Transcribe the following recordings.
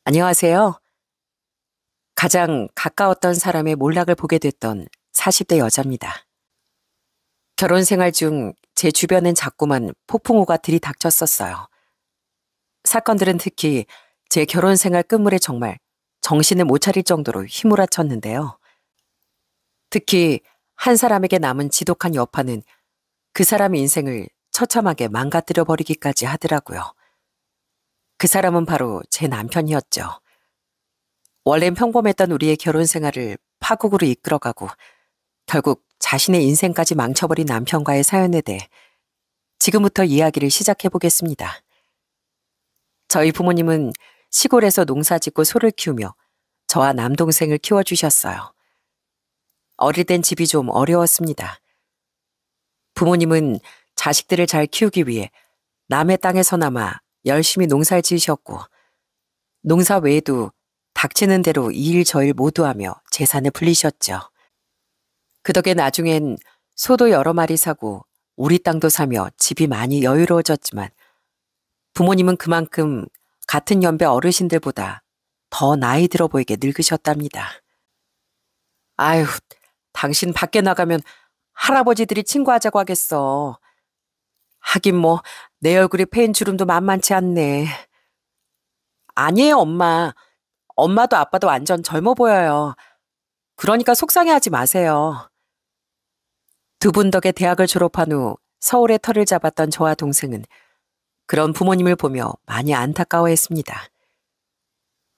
안녕하세요. 가장 가까웠던 사람의 몰락을 보게 됐던 40대 여자입니다. 결혼 생활 중 제 주변엔 자꾸만 폭풍우가 들이닥쳤었어요. 사건들은 특히 제 결혼 생활 끝물에 정말 정신을 못 차릴 정도로 휘몰아쳤는데요. 특히 한 사람에게 남은 지독한 여파는 그 사람의 인생을 처참하게 망가뜨려 버리기까지 하더라고요. 그 사람은 바로 제 남편이었죠. 원래는 평범했던 우리의 결혼 생활을 파국으로 이끌어가고 결국 자신의 인생까지 망쳐버린 남편과의 사연에 대해 지금부터 이야기를 시작해 보겠습니다. 저희 부모님은 시골에서 농사 짓고 소를 키우며 저와 남동생을 키워주셨어요. 어릴 땐 집이 좀 어려웠습니다. 부모님은 자식들을 잘 키우기 위해 남의 땅에서나마 열심히 농사를 지으셨고 농사 외에도 닥치는 대로 이 일 저 일 모두 하며 재산을 불리셨죠. 그 덕에 나중엔 소도 여러 마리 사고 우리 땅도 사며 집이 많이 여유로워졌지만 부모님은 그만큼 같은 연배 어르신들보다 더 나이 들어 보이게 늙으셨답니다. 아유, 당신 밖에 나가면 할아버지들이 친구하자고 하겠어. 하긴 뭐 내 얼굴이 패인 주름도 만만치 않네. 아니에요, 엄마. 엄마도 아빠도 완전 젊어 보여요. 그러니까 속상해하지 마세요. 두 분 덕에 대학을 졸업한 후 서울에 터를 잡았던 저와 동생은 그런 부모님을 보며 많이 안타까워했습니다.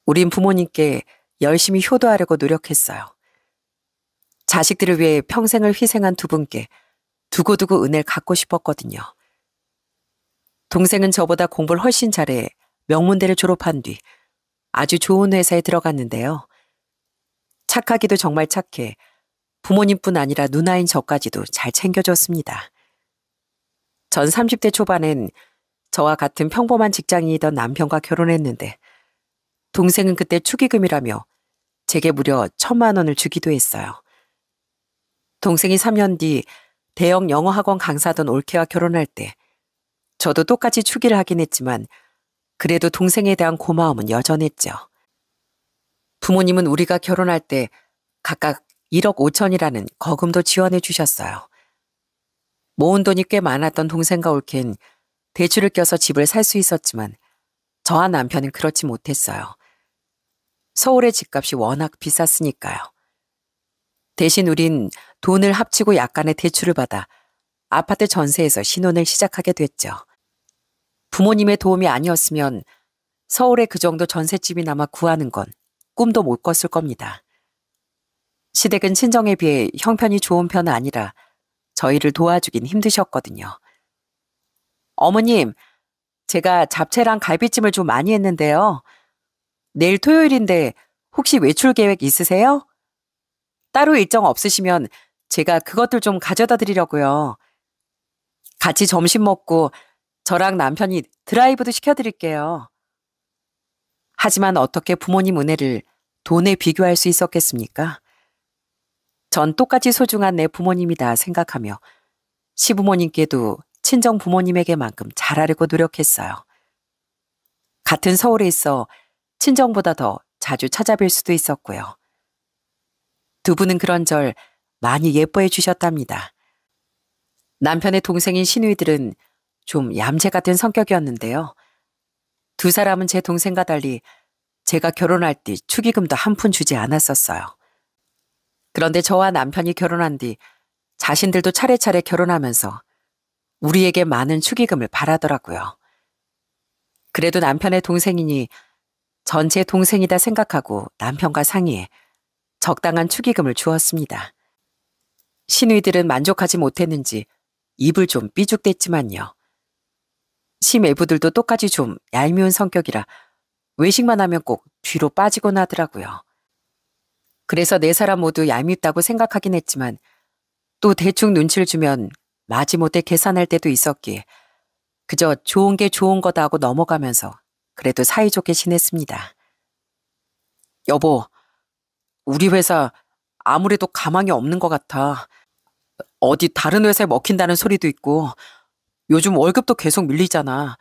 우린 부모님께 열심히 효도하려고 노력했어요. 자식들을 위해 평생을 희생한 두 분께 두고두고 은혜를 갚고 싶었거든요. 동생은 저보다 공부를 훨씬 잘해 명문대를 졸업한 뒤 아주 좋은 회사에 들어갔는데요. 착하기도 정말 착해 부모님뿐 아니라 누나인 저까지도 잘 챙겨줬습니다. 전 30대 초반엔 저와 같은 평범한 직장인이던 남편과 결혼했는데 동생은 그때 축의금이라며 제게 무려 1,000만 원을 주기도 했어요. 동생이 3년 뒤 대형 영어학원 강사던 올케와 결혼할 때 저도 똑같이 축의를 하긴 했지만 그래도 동생에 대한 고마움은 여전했죠. 부모님은 우리가 결혼할 때 각각 1억 5천이라는 거금도 지원해 주셨어요. 모은 돈이 꽤 많았던 동생과 올케는 대출을 껴서 집을 살 수 있었지만 저와 남편은 그렇지 못했어요. 서울의 집값이 워낙 비쌌으니까요. 대신 우린 돈을 합치고 약간의 대출을 받아 아파트 전세에서 신혼을 시작하게 됐죠. 부모님의 도움이 아니었으면 서울에 그 정도 전셋집이나마 구하는 건 꿈도 못 꿨을 겁니다. 시댁은 친정에 비해 형편이 좋은 편은 아니라 저희를 도와주긴 힘드셨거든요. 어머님, 제가 잡채랑 갈비찜을 좀 많이 했는데요. 내일 토요일인데 혹시 외출 계획 있으세요? 따로 일정 없으시면 제가 그것들 좀 가져다 드리려고요. 같이 점심 먹고 저랑 남편이 드라이브도 시켜드릴게요. 하지만 어떻게 부모님 은혜를 돈에 비교할 수 있었겠습니까? 전 똑같이 소중한 내 부모님이다 생각하며 시부모님께도 친정 부모님에게만큼 잘하려고 노력했어요. 같은 서울에 있어 친정보다 더 자주 찾아뵐 수도 있었고요. 두 분은 그런절 많이 예뻐해 주셨답니다. 남편의 동생인 시누이들은 좀 얌체 같은 성격이었는데요. 두 사람은 제 동생과 달리 제가 결혼할 때 축의금도 한 푼 주지 않았었어요. 그런데 저와 남편이 결혼한 뒤 자신들도 차례차례 결혼하면서 우리에게 많은 축의금을 바라더라고요. 그래도 남편의 동생이니 전체 동생이다 생각하고 남편과 상의해 적당한 축의금을 주었습니다. 시누이들은 만족하지 못했는지 입을 좀 삐죽댔지만요. 시매부들도 똑같이 좀 얄미운 성격이라 외식만 하면 꼭 뒤로 빠지곤 하더라고요. 그래서 네 사람 모두 얄밉다고 생각하긴 했지만 또 대충 눈치를 주면 마지못해 계산할 때도 있었기에 그저 좋은 게 좋은 거다 하고 넘어가면서 그래도 사이좋게 지냈습니다. 여보, 우리 회사 아무래도 가망이 없는 것 같아. 어디 다른 회사에 먹힌다는 소리도 있고 요즘 월급도 계속 밀리잖아.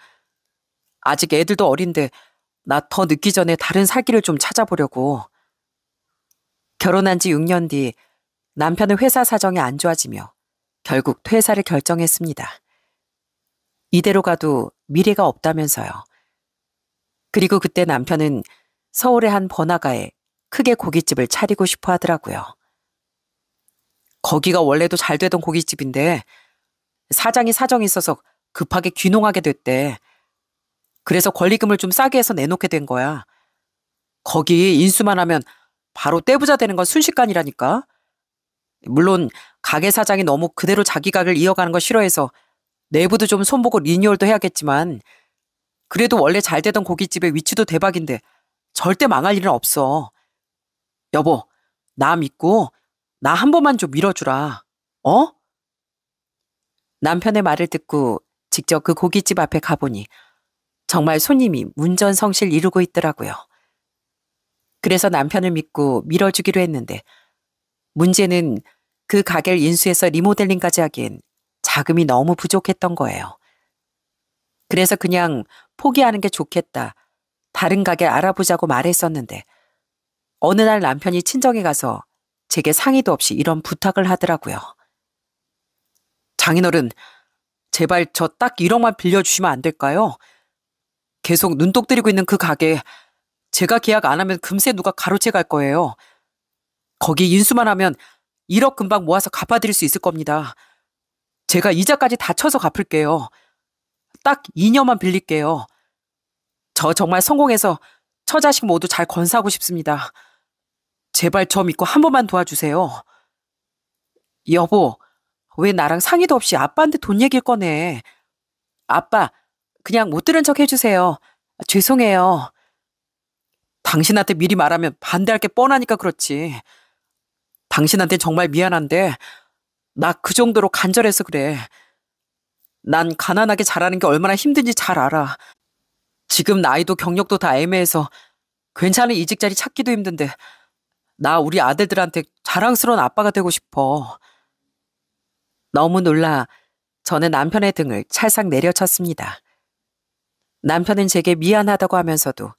아직 애들도 어린데 나 더 늦기 전에 다른 살 길을 좀 찾아보려고. 결혼한 지 6년 뒤 남편은 회사 사정이 안 좋아지며 결국 퇴사를 결정했습니다. 이대로 가도 미래가 없다면서요. 그리고 그때 남편은 서울의 한 번화가에 크게 고깃집을 차리고 싶어 하더라고요. 거기가 원래도 잘 되던 고깃집인데 사장이 사정이 있어서 급하게 귀농하게 됐대. 그래서 권리금을 좀 싸게 해서 내놓게 된 거야. 거기 인수만 하면 바로 떼부자 되는 건 순식간이라니까. 물론 가게 사장이 너무 그대로 자기 가게를 이어가는 거 싫어해서 내부도 좀 손보고 리뉴얼도 해야겠지만 그래도 원래 잘 되던 고깃집의 위치도 대박인데 절대 망할 일은 없어. 여보, 나 믿고 나 한 번만 좀 밀어주라. 어? 남편의 말을 듣고 직접 그 고깃집 앞에 가보니 정말 손님이 문전성시를 이루고 있더라고요. 그래서 남편을 믿고 밀어주기로 했는데 문제는 그 가게를 인수해서 리모델링까지 하기엔 자금이 너무 부족했던 거예요. 그래서 그냥 포기하는 게 좋겠다. 다른 가게 알아보자고 말했었는데 어느 날 남편이 친정에 가서 제게 상의도 없이 이런 부탁을 하더라고요. 장인어른, 제발 저 딱 1억만 빌려주시면 안 될까요? 계속 눈독 들이고 있는 그 가게 제가 계약 안 하면 금세 누가 가로채 갈 거예요. 거기 인수만 하면 1억 금방 모아서 갚아드릴 수 있을 겁니다. 제가 이자까지 다 쳐서 갚을게요. 딱 2년만 빌릴게요. 저 정말 성공해서 처자식 모두 잘 건사하고 싶습니다. 제발 저 믿고 한 번만 도와주세요. 여보, 왜 나랑 상의도 없이 아빠한테 돈 얘기를 꺼내. 아빠, 그냥 못 들은 척 해주세요. 죄송해요. 당신한테 미리 말하면 반대할 게 뻔하니까 그렇지. 당신한테 정말 미안한데 나 그 정도로 간절해서 그래. 난 가난하게 자라는 게 얼마나 힘든지 잘 알아. 지금 나이도 경력도 다 애매해서 괜찮은 이직 자리 찾기도 힘든데 나 우리 아들들한테 자랑스러운 아빠가 되고 싶어. 너무 놀라 저는 남편의 등을 찰싹 내려쳤습니다. 남편은 제게 미안하다고 하면서도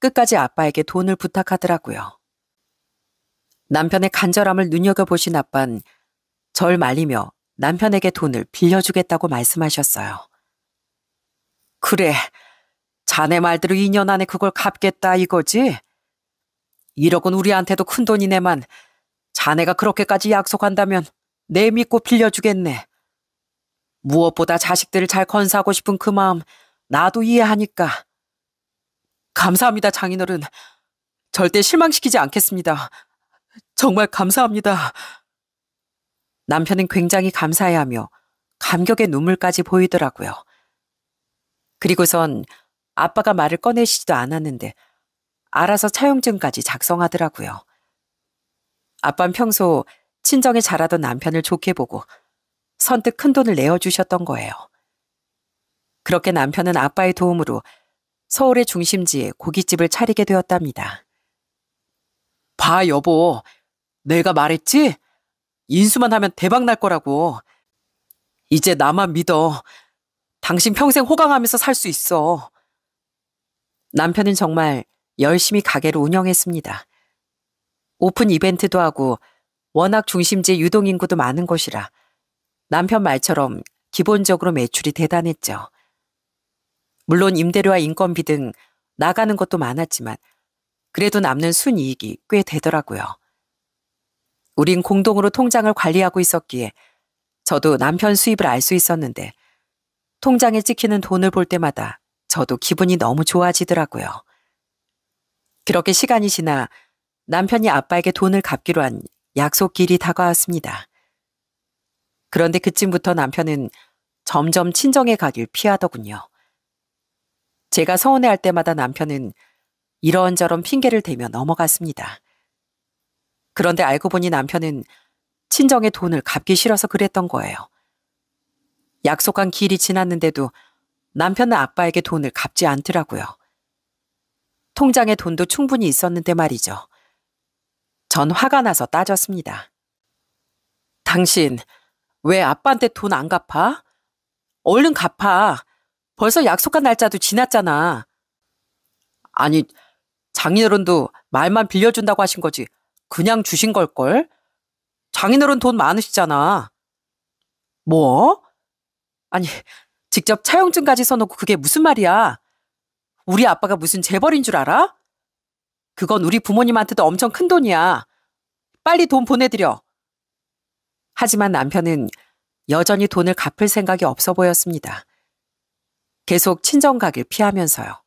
끝까지 아빠에게 돈을 부탁하더라고요. 남편의 간절함을 눈여겨보신 아빠는 절 말리며 남편에게 돈을 빌려주겠다고 말씀하셨어요. 그래, 자네 말대로 2년 안에 그걸 갚겠다 이거지? 1억은 우리한테도 큰 돈이네만 자네가 그렇게까지 약속한다면 내 믿고 빌려주겠네. 무엇보다 자식들을 잘 건사하고 싶은 그 마음 나도 이해하니까. 감사합니다, 장인어른. 절대 실망시키지 않겠습니다. 정말 감사합니다. 남편은 굉장히 감사해하며 감격의 눈물까지 보이더라고요. 그리고선 아빠가 말을 꺼내시지도 않았는데 알아서 차용증까지 작성하더라고요. 아빠는 평소 친정에 잘하던 남편을 좋게 보고 선뜻 큰 돈을 내어주셨던 거예요. 그렇게 남편은 아빠의 도움으로 서울의 중심지에 고깃집을 차리게 되었답니다. 봐, 여보. 내가 말했지? 인수만 하면 대박 날 거라고. 이제 나만 믿어. 당신 평생 호강하면서 살 수 있어. 남편은 정말 열심히 가게를 운영했습니다. 오픈 이벤트도 하고 워낙 중심지에 유동인구도 많은 곳이라 남편 말처럼 기본적으로 매출이 대단했죠. 물론 임대료와 인건비 등 나가는 것도 많았지만 그래도 남는 순이익이 꽤 되더라고요. 우린 공동으로 통장을 관리하고 있었기에 저도 남편 수입을 알 수 있었는데 통장에 찍히는 돈을 볼 때마다 저도 기분이 너무 좋아지더라고요. 그렇게 시간이 지나 남편이 아빠에게 돈을 갚기로 한 약속길이 다가왔습니다. 그런데 그쯤부터 남편은 점점 친정에 가길 피하더군요. 제가 서운해할 때마다 남편은 이런저런 핑계를 대며 넘어갔습니다. 그런데 알고 보니 남편은 친정에 돈을 갚기 싫어서 그랬던 거예요. 약속한 길이 지났는데도 남편은 아빠에게 돈을 갚지 않더라고요. 통장에 돈도 충분히 있었는데 말이죠. 전 화가 나서 따졌습니다. 당신 왜 아빠한테 돈 안 갚아? 얼른 갚아. 벌써 약속한 날짜도 지났잖아. 아니, 장인어른도 말만 빌려준다고 하신 거지. 그냥 주신 걸걸? 장인어른 돈 많으시잖아. 뭐? 아니, 직접 차용증까지 써놓고 그게 무슨 말이야? 우리 아빠가 무슨 재벌인 줄 알아? 그건 우리 부모님한테도 엄청 큰 돈이야. 빨리 돈 보내드려. 하지만 남편은 여전히 돈을 갚을 생각이 없어 보였습니다. 계속 친정 가길 피하면서요.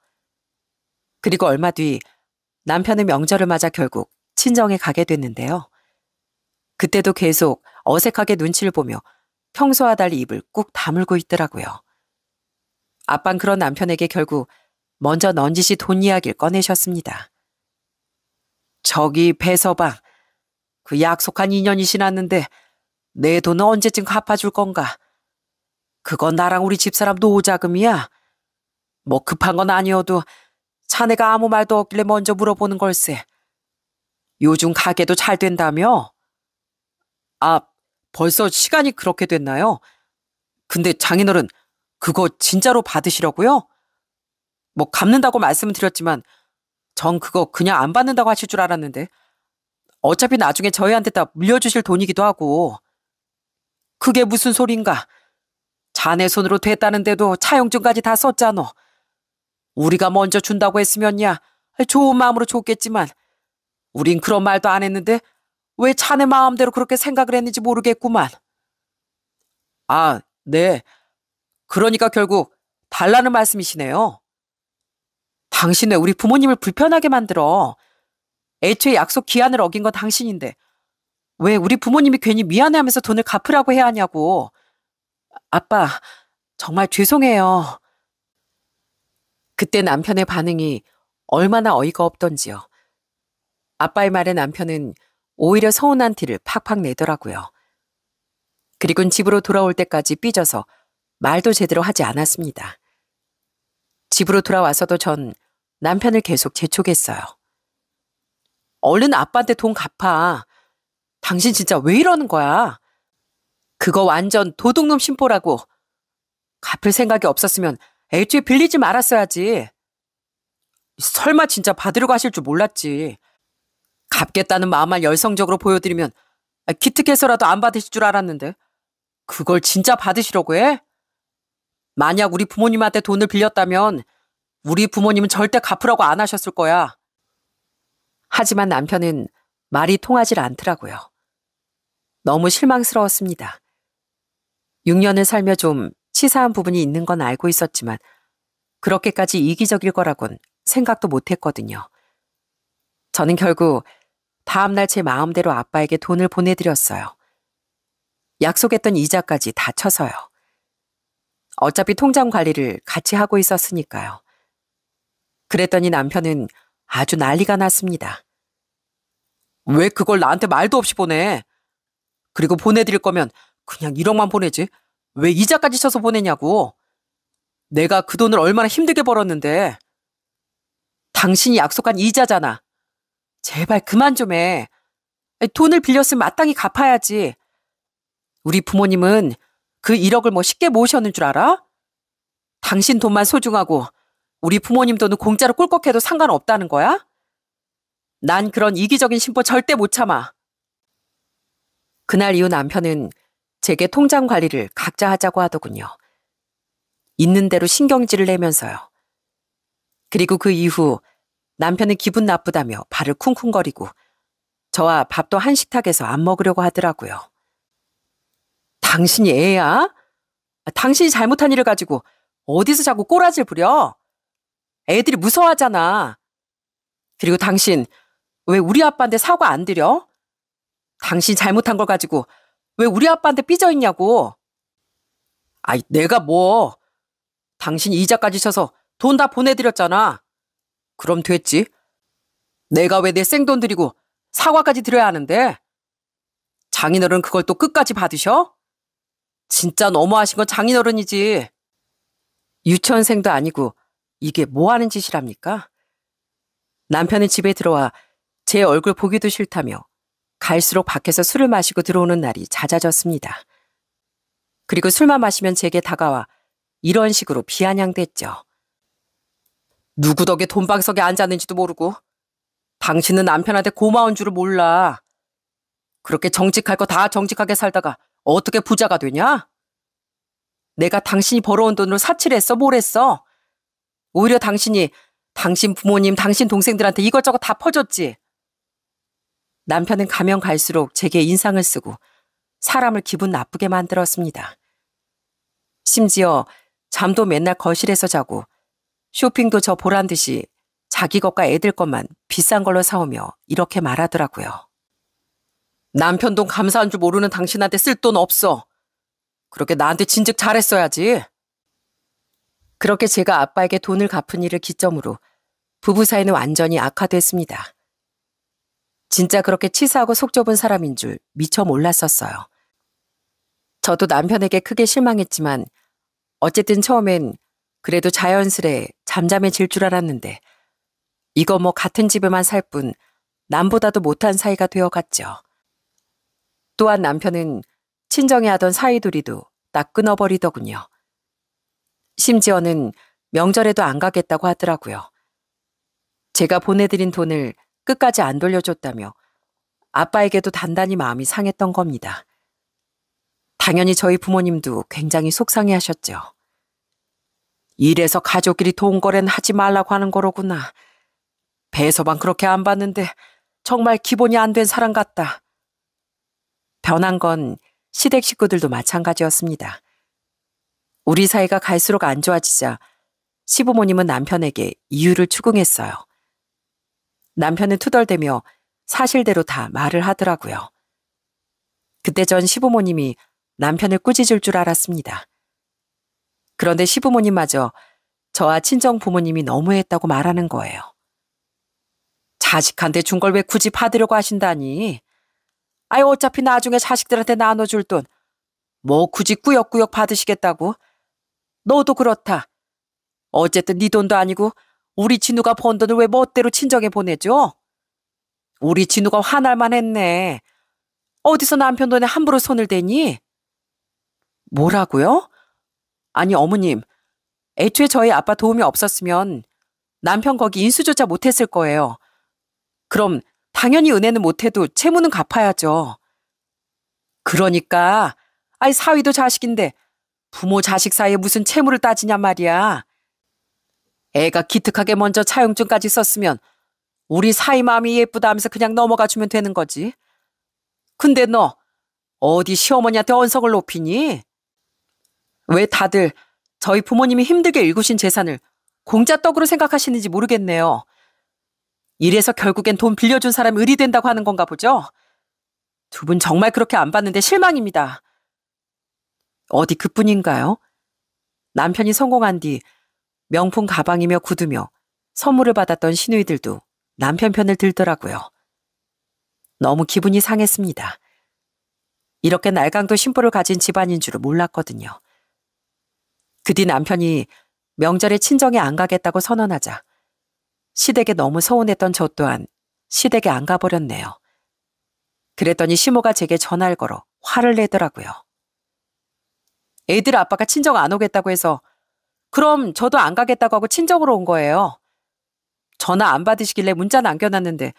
그리고 얼마 뒤 남편은 명절을 맞아 결국 친정에 가게 됐는데요. 그때도 계속 어색하게 눈치를 보며 평소와 달리 입을 꾹 다물고 있더라고요. 아빤 그런 남편에게 결국 먼저 넌지시 돈 이야기를 꺼내셨습니다. 저기 배서방, 그 약속한 2년이 지났는데 내 돈은 언제쯤 갚아줄 건가? 그건 나랑 우리 집사람 노후자금이야. 뭐 급한 건 아니어도 자네가 아무 말도 없길래 먼저 물어보는 걸세. 요즘 가게도 잘 된다며? 아, 벌써 시간이 그렇게 됐나요? 근데 장인어른, 그거 진짜로 받으시려고요? 뭐 갚는다고 말씀은 드렸지만 전 그거 그냥 안 받는다고 하실 줄 알았는데 어차피 나중에 저희한테 다 물려주실 돈이기도 하고. 그게 무슨 소린가? 자네 손으로 됐다는데도 차용증까지 다 썼잖아. 우리가 먼저 준다고 했으면야 좋은 마음으로 줬겠지만 우린 그런 말도 안 했는데 왜 자네 마음대로 그렇게 생각을 했는지 모르겠구만. 아, 네. 그러니까 결국 달라는 말씀이시네요. 당신 왜 우리 부모님을 불편하게 만들어? 애초에 약속 기한을 어긴 건 당신인데 왜 우리 부모님이 괜히 미안해하면서 돈을 갚으라고 해야 하냐고. 아빠, 정말 죄송해요. 그때 남편의 반응이 얼마나 어이가 없던지요. 아빠의 말에 남편은 오히려 서운한 티를 팍팍 내더라고요. 그리고는 집으로 돌아올 때까지 삐져서 말도 제대로 하지 않았습니다. 집으로 돌아와서도 전 남편을 계속 재촉했어요. 얼른 아빠한테 돈 갚아. 당신 진짜 왜 이러는 거야? 그거 완전 도둑놈 심보라고. 갚을 생각이 없었으면 애초에 빌리지 말았어야지. 설마 진짜 받으려고 하실 줄 몰랐지. 갚겠다는 마음만 열성적으로 보여드리면 기특해서라도 안 받으실 줄 알았는데 그걸 진짜 받으시려고 해? 만약 우리 부모님한테 돈을 빌렸다면 우리 부모님은 절대 갚으라고 안 하셨을 거야. 하지만 남편은 말이 통하질 않더라고요. 너무 실망스러웠습니다. 6년을 살며 좀 치사한 부분이 있는 건 알고 있었지만 그렇게까지 이기적일 거라곤 생각도 못했거든요. 저는 결국 다음날 제 마음대로 아빠에게 돈을 보내드렸어요. 약속했던 이자까지 다 쳐서요. 어차피 통장 관리를 같이 하고 있었으니까요. 그랬더니 남편은 아주 난리가 났습니다. 왜 그걸 나한테 말도 없이 보내? 그리고 보내드릴 거면 그냥 1억만 보내지. 왜 이자까지 쳐서 보내냐고. 내가 그 돈을 얼마나 힘들게 벌었는데. 당신이 약속한 이자잖아. 제발 그만 좀 해. 돈을 빌렸으면 마땅히 갚아야지. 우리 부모님은 그 1억을 뭐 쉽게 모으셨는 줄 알아? 당신 돈만 소중하고 우리 부모님 돈은 공짜로 꿀꺽해도 상관없다는 거야? 난 그런 이기적인 심보 절대 못 참아. 그날 이후 남편은 제게 통장 관리를 각자 하자고 하더군요. 있는 대로 신경질을 내면서요. 그리고 그 이후 남편은 기분 나쁘다며 발을 쿵쿵거리고 저와 밥도 한 식탁에서 안 먹으려고 하더라고요. 당신이 애야? 당신이 잘못한 일을 가지고 어디서 자꾸 꼬라지를 부려? 애들이 무서워하잖아. 그리고 당신 왜 우리 아빠한테 사과 안 드려? 당신 잘못한 걸 가지고 왜 우리 아빠한테 삐져있냐고. 아이, 내가 뭐. 당신이 이자까지 쳐서 돈 다 보내드렸잖아. 그럼 됐지. 내가 왜 내 생돈 들이고 사과까지 드려야 하는데? 장인어른 그걸 또 끝까지 받으셔? 진짜 너무하신 건 장인어른이지. 유치원생도 아니고 이게 뭐 하는 짓이랍니까? 남편은 집에 들어와 제 얼굴 보기도 싫다며 갈수록 밖에서 술을 마시고 들어오는 날이 잦아졌습니다. 그리고 술만 마시면 제게 다가와 이런 식으로 비아냥댔죠. 누구 덕에 돈방석에 앉았는지도 모르고 당신은 남편한테 고마운 줄을 몰라. 그렇게 정직할 거 다 정직하게 살다가 어떻게 부자가 되냐? 내가 당신이 벌어온 돈으로 사치를 했어? 뭘 했어? 오히려 당신이 당신 부모님, 당신 동생들한테 이것저것 다 퍼줬지. 남편은 가면 갈수록 제게 인상을 쓰고 사람을 기분 나쁘게 만들었습니다. 심지어 잠도 맨날 거실에서 자고 쇼핑도 저 보란 듯이 자기 것과 애들 것만 비싼 걸로 사오며 이렇게 말하더라고요. 남편 돈 감사한 줄 모르는 당신한테 쓸 돈 없어. 그렇게 나한테 진즉 잘했어야지. 그렇게 제가 아빠에게 돈을 갚은 일을 기점으로 부부 사이는 완전히 악화됐습니다. 진짜 그렇게 치사하고 속 좁은 사람인 줄 미처 몰랐었어요. 저도 남편에게 크게 실망했지만 어쨌든 처음엔 그래도 자연스레 잠잠해질 줄 알았는데 이거 뭐 같은 집에만 살 뿐 남보다도 못한 사이가 되어갔죠. 또한 남편은 친정에 하던 사이돌이도 딱 끊어버리더군요. 심지어는 명절에도 안 가겠다고 하더라고요. 제가 보내드린 돈을 끝까지 안 돌려줬다며 아빠에게도 단단히 마음이 상했던 겁니다. 당연히 저희 부모님도 굉장히 속상해하셨죠. 이래서 가족끼리 돈거래는 하지 말라고 하는 거로구나. 배서방 그렇게 안 봤는데 정말 기본이 안 된 사람 같다. 변한 건 시댁 식구들도 마찬가지였습니다. 우리 사이가 갈수록 안 좋아지자 시부모님은 남편에게 이유를 추궁했어요. 남편은 투덜대며 사실대로 다 말을 하더라고요. 그때 전 시부모님이 남편을 꾸짖을 줄 알았습니다. 그런데 시부모님마저 저와 친정 부모님이 너무했다고 말하는 거예요. 자식한테 준 걸 왜 굳이 받으려고 하신다니. 아이 어차피 나중에 자식들한테 나눠줄 돈 뭐 굳이 꾸역꾸역 받으시겠다고. 너도 그렇다. 어쨌든 네 돈도 아니고 우리 진우가 번 돈을 왜 멋대로 친정에 보내줘? 우리 진우가 화날만 했네. 어디서 남편 돈에 함부로 손을 대니? 뭐라고요? 아니 어머님, 애초에 저희 아빠 도움이 없었으면 남편 거기 인수조차 못했을 거예요. 그럼 당연히 은혜는 못해도 채무는 갚아야죠. 그러니까 아이 사위도 자식인데 부모 자식 사이에 무슨 채무를 따지냔 말이야. 애가 기특하게 먼저 차용증까지 썼으면 우리 사위 마음이 예쁘다 하면서 그냥 넘어가 주면 되는 거지. 근데 너 어디 시어머니한테 언성을 높이니? 왜 다들 저희 부모님이 힘들게 일구신 재산을 공짜떡으로 생각하시는지 모르겠네요. 이래서 결국엔 돈 빌려준 사람이 을이 된다고 하는 건가 보죠? 두 분 정말 그렇게 안 봤는데 실망입니다. 어디 그뿐인가요? 남편이 성공한 뒤 명품 가방이며 구두며 선물을 받았던 시누이들도 남편 편을 들더라고요. 너무 기분이 상했습니다. 이렇게 날강도 심보를 가진 집안인 줄을 몰랐거든요. 그 뒤 남편이 명절에 친정에 안 가겠다고 선언하자 시댁에 너무 서운했던 저 또한 시댁에 안 가버렸네요. 그랬더니 시모가 제게 전화를 걸어 화를 내더라고요. 애들 아빠가 친정 안 오겠다고 해서 그럼 저도 안 가겠다고 하고 친정으로 온 거예요. 전화 안 받으시길래 문자 남겨놨는데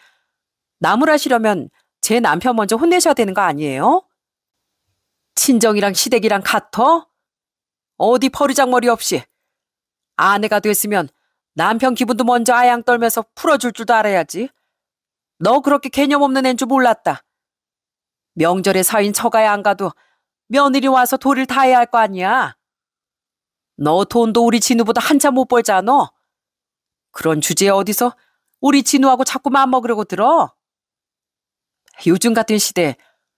나무라시려면 제 남편 먼저 혼내셔야 되는 거 아니에요? 친정이랑 시댁이랑 같어? 어디 버리장머리 없이. 아내가 됐으면 남편 기분도 먼저 아양 떨면서 풀어줄 줄도 알아야지. 너 그렇게 개념 없는 애인 줄 몰랐다. 명절에 사인 처가에 안 가도 며느리 와서 도리를 다 해야 할 거 아니야. 너 돈도 우리 진우보다 한참 못 벌잖아. 그런 주제에 어디서 우리 진우하고 자꾸 맘먹으려고 들어? 요즘 같은 시대에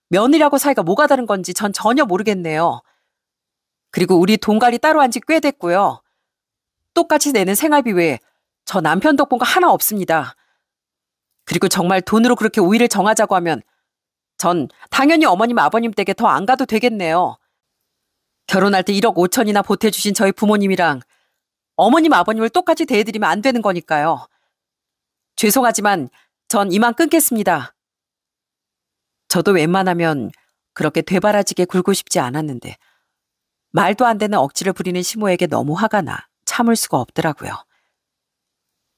며느리하고 사이가 뭐가 다른 건지 전 전혀 모르겠네요. 그리고 우리 돈갈이 따로 한 지 꽤 됐고요. 똑같이 내는 생활비 외에 저 남편 덕본 거 하나 없습니다. 그리고 정말 돈으로 그렇게 우위를 정하자고 하면 전 당연히 어머님 아버님 댁에 더 안 가도 되겠네요. 결혼할 때 1억 5천이나 보태주신 저희 부모님이랑 어머님 아버님을 똑같이 대해드리면 안 되는 거니까요. 죄송하지만 전 이만 끊겠습니다. 저도 웬만하면 그렇게 되바라지게 굴고 싶지 않았는데 말도 안 되는 억지를 부리는 시모에게 너무 화가 나 참을 수가 없더라고요.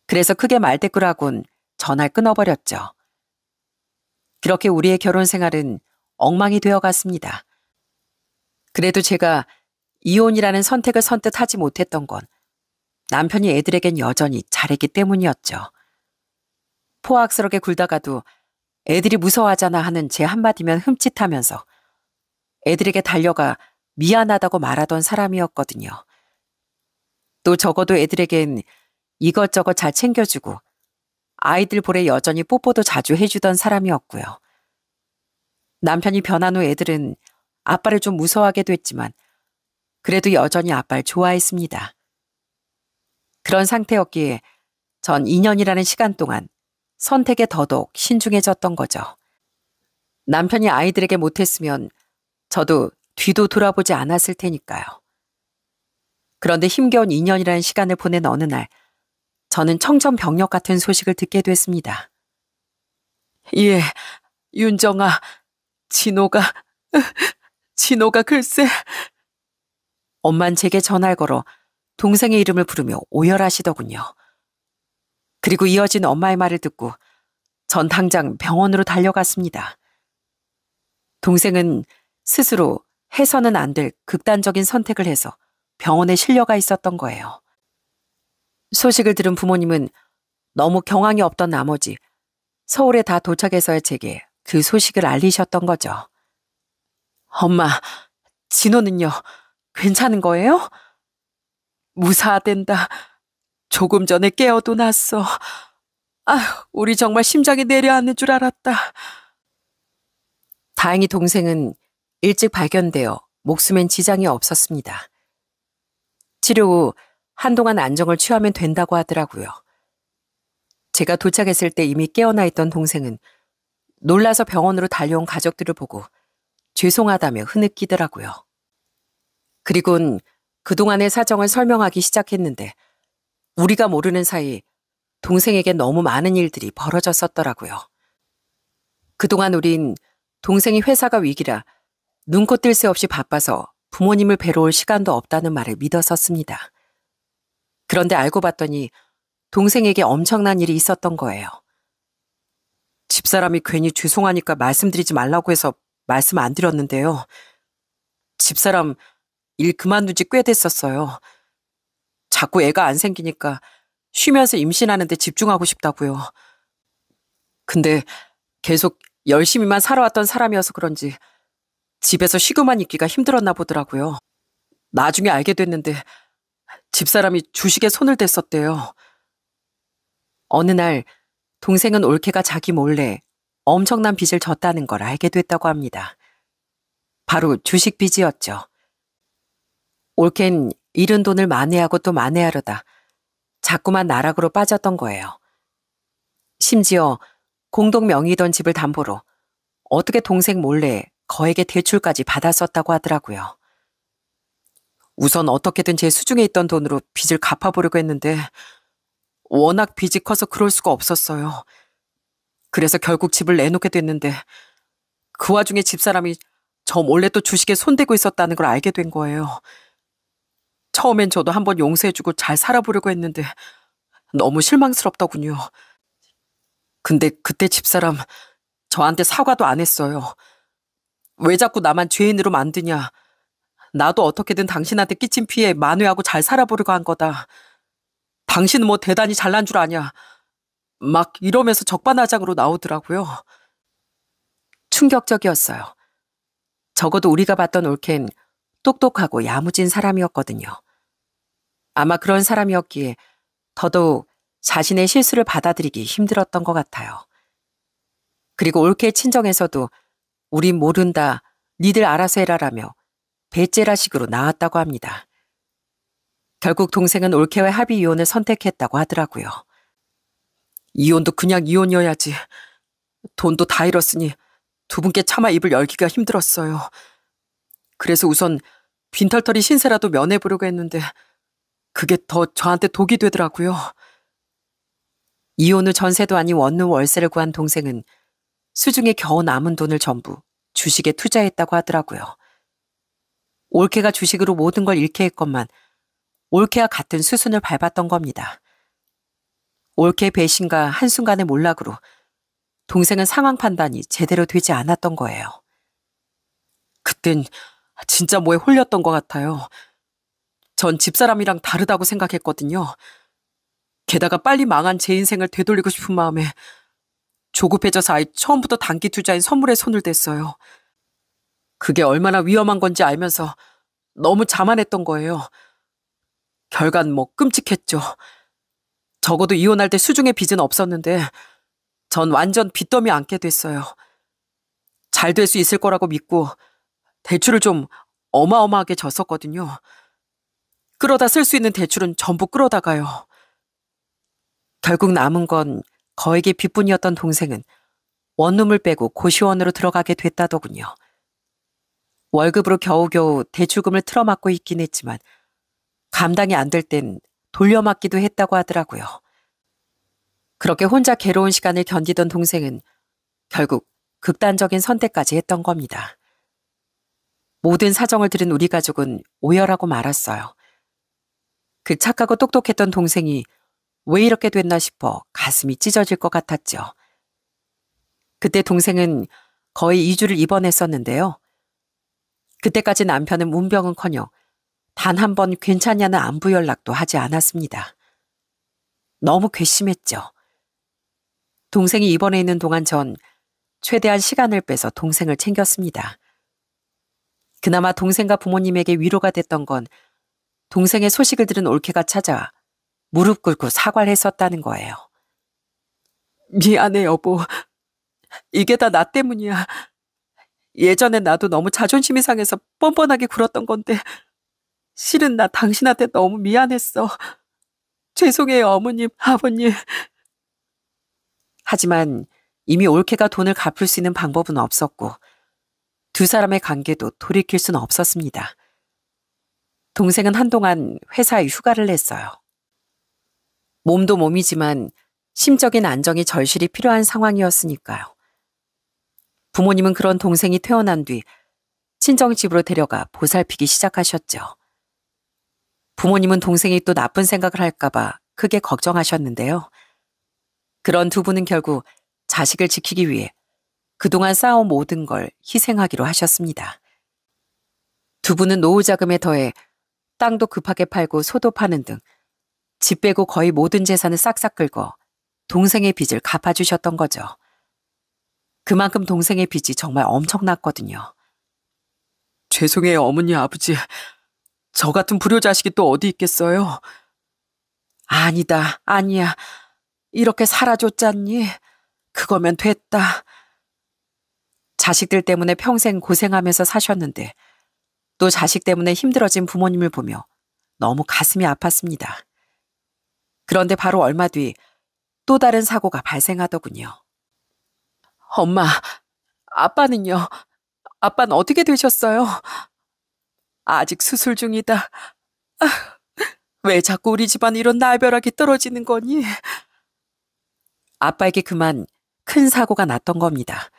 그래서 크게 말대꾸라곤 전화를 끊어버렸죠. 그렇게 우리의 결혼 생활은 엉망이 되어갔습니다. 그래도 제가 이혼이라는 선택을 선뜻 하지 못했던 건 남편이 애들에겐 여전히 잘했기 때문이었죠. 포악스럽게 굴다가도 애들이 무서워하잖아 하는 제 한마디면 흠칫하면서 애들에게 달려가 미안하다고 말하던 사람이었거든요. 또 적어도 애들에겐 이것저것 잘 챙겨주고 아이들 볼에 여전히 뽀뽀도 자주 해주던 사람이었고요. 남편이 변한 후 애들은 아빠를 좀 무서워하게 됐지만 그래도 여전히 아빠를 좋아했습니다. 그런 상태였기에 전 2년이라는 시간 동안 선택에 더더욱 신중해졌던 거죠. 남편이 아이들에게 못했으면 저도 뒤도 돌아보지 않았을 테니까요. 그런데 힘겨운 2년이라는 시간을 보낸 어느 날 저는 청천벽력 같은 소식을 듣게 됐습니다. 예, 윤정아, 진호가 글쎄. 엄만 제게 전화를 걸어 동생의 이름을 부르며 오열하시더군요. 그리고 이어진 엄마의 말을 듣고 전 당장 병원으로 달려갔습니다. 동생은 스스로 해서는 안 될 극단적인 선택을 해서 병원에 실려가 있었던 거예요. 소식을 들은 부모님은 너무 경황이 없던 나머지 서울에 다 도착해서야 제게 그 소식을 알리셨던 거죠. 엄마, 진호는요? 괜찮은 거예요? 무사하댄다. 조금 전에 깨어도 났어. 아휴, 우리 정말 심장이 내려앉는 줄 알았다. 다행히 동생은 일찍 발견되어 목숨엔 지장이 없었습니다. 치료 후 한동안 안정을 취하면 된다고 하더라고요. 제가 도착했을 때 이미 깨어나 있던 동생은 놀라서 병원으로 달려온 가족들을 보고 죄송하다며 흐느끼더라고요. 그리곤 그동안의 사정을 설명하기 시작했는데 우리가 모르는 사이 동생에게 너무 많은 일들이 벌어졌었더라고요. 그동안 우린 동생이 회사가 위기라 눈코 뜰 새 없이 바빠서 부모님을 뵈러 올 시간도 없다는 말을 믿었었습니다. 그런데 알고 봤더니 동생에게 엄청난 일이 있었던 거예요. 집사람이 괜히 죄송하니까 말씀드리지 말라고 해서 말씀 안 드렸는데요. 집사람 일 그만둔 지 꽤 됐었어요. 자꾸 애가 안 생기니까 쉬면서 임신하는 데 집중하고 싶다고요. 근데 계속 열심히만 살아왔던 사람이어서 그런지 집에서 쉬고만 있기가 힘들었나 보더라고요. 나중에 알게 됐는데 집사람이 주식에 손을 댔었대요. 어느 날 동생은 올케가 자기 몰래 엄청난 빚을 졌다는 걸 알게 됐다고 합니다. 바로 주식 빚이었죠. 올케는 잃은 돈을 만회하고 또 만회하려다 자꾸만 나락으로 빠졌던 거예요. 심지어 공동 명의던 집을 담보로 어떻게 동생 몰래 거액의 대출까지 받았었다고 하더라고요. 우선 어떻게든 제 수중에 있던 돈으로 빚을 갚아보려고 했는데 워낙 빚이 커서 그럴 수가 없었어요. 그래서 결국 집을 내놓게 됐는데 그 와중에 집사람이 저 몰래 또 주식에 손대고 있었다는 걸 알게 된 거예요. 처음엔 저도 한번 용서해주고 잘 살아보려고 했는데 너무 실망스럽더군요. 근데 그때 집사람 저한테 사과도 안 했어요. 왜 자꾸 나만 죄인으로 만드냐. 나도 어떻게든 당신한테 끼친 피해 만회하고 잘 살아보려고 한 거다. 당신은 뭐 대단히 잘난 줄 아냐. 막 이러면서 적반하장으로 나오더라고요. 충격적이었어요. 적어도 우리가 봤던 올케는 똑똑하고 야무진 사람이었거든요. 아마 그런 사람이었기에 더더욱 자신의 실수를 받아들이기 힘들었던 것 같아요. 그리고 올케의 친정에서도 우린 모른다, 니들 알아서 해라라며 배째라식으로 나왔다고 합니다. 결국 동생은 올케와의 합의 이혼을 선택했다고 하더라고요. 이혼도 그냥 이혼이어야지. 돈도 다 잃었으니 두 분께 차마 입을 열기가 힘들었어요. 그래서 우선 빈털터리 신세라도 면해보려고 했는데 그게 더 저한테 독이 되더라고요. 이혼 후 전세도 아닌 원룸 월세를 구한 동생은 수중에 겨우 남은 돈을 전부 주식에 투자했다고 하더라고요. 올케가 주식으로 모든 걸 잃게 했건만 올케와 같은 수순을 밟았던 겁니다. 올케 배신과 한순간의 몰락으로 동생은 상황 판단이 제대로 되지 않았던 거예요. 그땐 진짜 뭐에 홀렸던 것 같아요. 전 집사람이랑 다르다고 생각했거든요. 게다가 빨리 망한 제 인생을 되돌리고 싶은 마음에 조급해져서 아예 처음부터 단기 투자인 선물에 손을 댔어요. 그게 얼마나 위험한 건지 알면서 너무 자만했던 거예요. 결과는 뭐 끔찍했죠. 적어도 이혼할 때 수중에 빚은 없었는데 전 완전 빚더미 안게 됐어요. 잘 될 수 있을 거라고 믿고 대출을 좀 어마어마하게 졌었거든요. 끌어다 쓸 수 있는 대출은 전부 끌어다가요. 결국 남은 건 거액의 빚뿐이었던 동생은 원룸을 빼고 고시원으로 들어가게 됐다더군요. 월급으로 겨우겨우 대출금을 틀어막고 있긴 했지만 감당이 안 될 땐 돌려막기도 했다고 하더라고요. 그렇게 혼자 괴로운 시간을 견디던 동생은 결국 극단적인 선택까지 했던 겁니다. 모든 사정을 들은 우리 가족은 오열하고 말았어요. 그 착하고 똑똑했던 동생이 왜 이렇게 됐나 싶어 가슴이 찢어질 것 같았죠. 그때 동생은 거의 2주를 입원했었는데요. 그때까지 남편은 문병은커녕 단 한 번 괜찮냐는 안부 연락도 하지 않았습니다. 너무 괘씸했죠. 동생이 입원해 있는 동안 전 최대한 시간을 빼서 동생을 챙겼습니다. 그나마 동생과 부모님에게 위로가 됐던 건 동생의 소식을 들은 올케가 찾아와 무릎 꿇고 사과를 했었다는 거예요. 미안해, 여보. 이게 다 나 때문이야. 예전엔 나도 너무 자존심이 상해서 뻔뻔하게 굴었던 건데 실은 나 당신한테 너무 미안했어. 죄송해요, 어머님, 아버님. 하지만 이미 올케가 돈을 갚을 수 있는 방법은 없었고 두 사람의 관계도 돌이킬 수는 없었습니다. 동생은 한동안 회사에 휴가를 냈어요. 몸도 몸이지만 심적인 안정이 절실히 필요한 상황이었으니까요. 부모님은 그런 동생이 퇴원한 뒤 친정집으로 데려가 보살피기 시작하셨죠. 부모님은 동생이 또 나쁜 생각을 할까봐 크게 걱정하셨는데요. 그런 두 분은 결국 자식을 지키기 위해 그동안 쌓아온 모든 걸 희생하기로 하셨습니다. 두 분은 노후 자금에 더해 땅도 급하게 팔고 소도 파는 등 집 빼고 거의 모든 재산을 싹싹 긁어 동생의 빚을 갚아주셨던 거죠. 그만큼 동생의 빚이 정말 엄청났거든요. 죄송해요, 어머니, 아버지. 저 같은 불효자식이 또 어디 있겠어요? 아니다, 아니야. 이렇게 살아줬잖니. 그거면 됐다. 자식들 때문에 평생 고생하면서 사셨는데 또 자식 때문에 힘들어진 부모님을 보며 너무 가슴이 아팠습니다. 그런데 바로 얼마 뒤 또 다른 사고가 발생하더군요. 엄마, 아빠는요? 아빠는 어떻게 되셨어요? 아직 수술 중이다. 왜 자꾸 우리 집안 이런 날벼락이 떨어지는 거니? 아빠에게 그만 큰 사고가 났던 겁니다.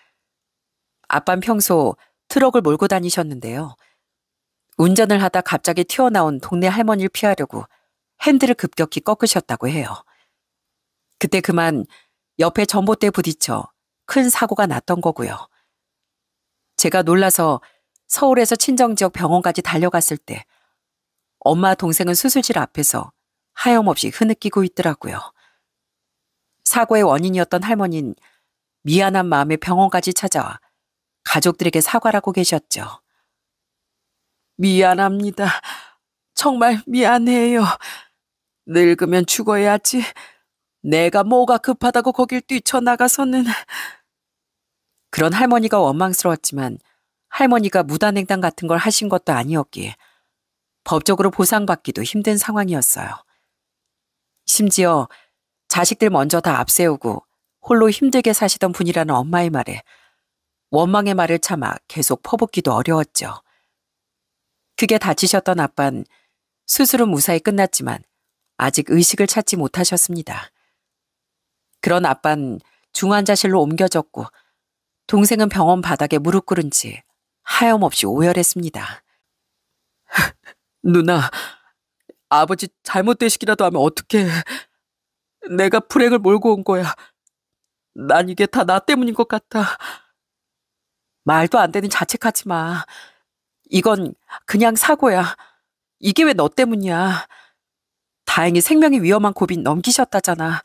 아빠는 평소 트럭을 몰고 다니셨는데요. 운전을 하다 갑자기 튀어나온 동네 할머니를 피하려고 핸들을 급격히 꺾으셨다고 해요. 그때 그만 옆에 전봇대에 부딪혀 큰 사고가 났던 거고요. 제가 놀라서 서울에서 친정지역 병원까지 달려갔을 때 엄마 동생은 수술실 앞에서 하염없이 흐느끼고 있더라고요. 사고의 원인이었던 할머니는 미안한 마음에 병원까지 찾아와 가족들에게 사과를 하고 계셨죠. 미안합니다. 정말 미안해요. 늙으면 죽어야지. 내가 뭐가 급하다고 거길 뛰쳐나가서는. 그런 할머니가 원망스러웠지만 할머니가 무단횡단 같은 걸 하신 것도 아니었기에 법적으로 보상받기도 힘든 상황이었어요. 심지어 자식들 먼저 다 앞세우고 홀로 힘들게 사시던 분이라는 엄마의 말에 원망의 말을 참아 계속 퍼붓기도 어려웠죠. 크게 다치셨던 아빠는 수술은 무사히 끝났지만 아직 의식을 찾지 못하셨습니다. 그런 아빠는 중환자실로 옮겨졌고 동생은 병원 바닥에 무릎 꿇은 채 하염없이 오열했습니다. 누나, 아버지 잘못되시기라도 하면 어떡해. 내가 불행을 몰고 온 거야. 난 이게 다 나 때문인 것 같아. 말도 안 되는 자책하지 마. 이건 그냥 사고야. 이게 왜 너 때문이야. 다행히 생명이 위험한 고비 넘기셨다잖아.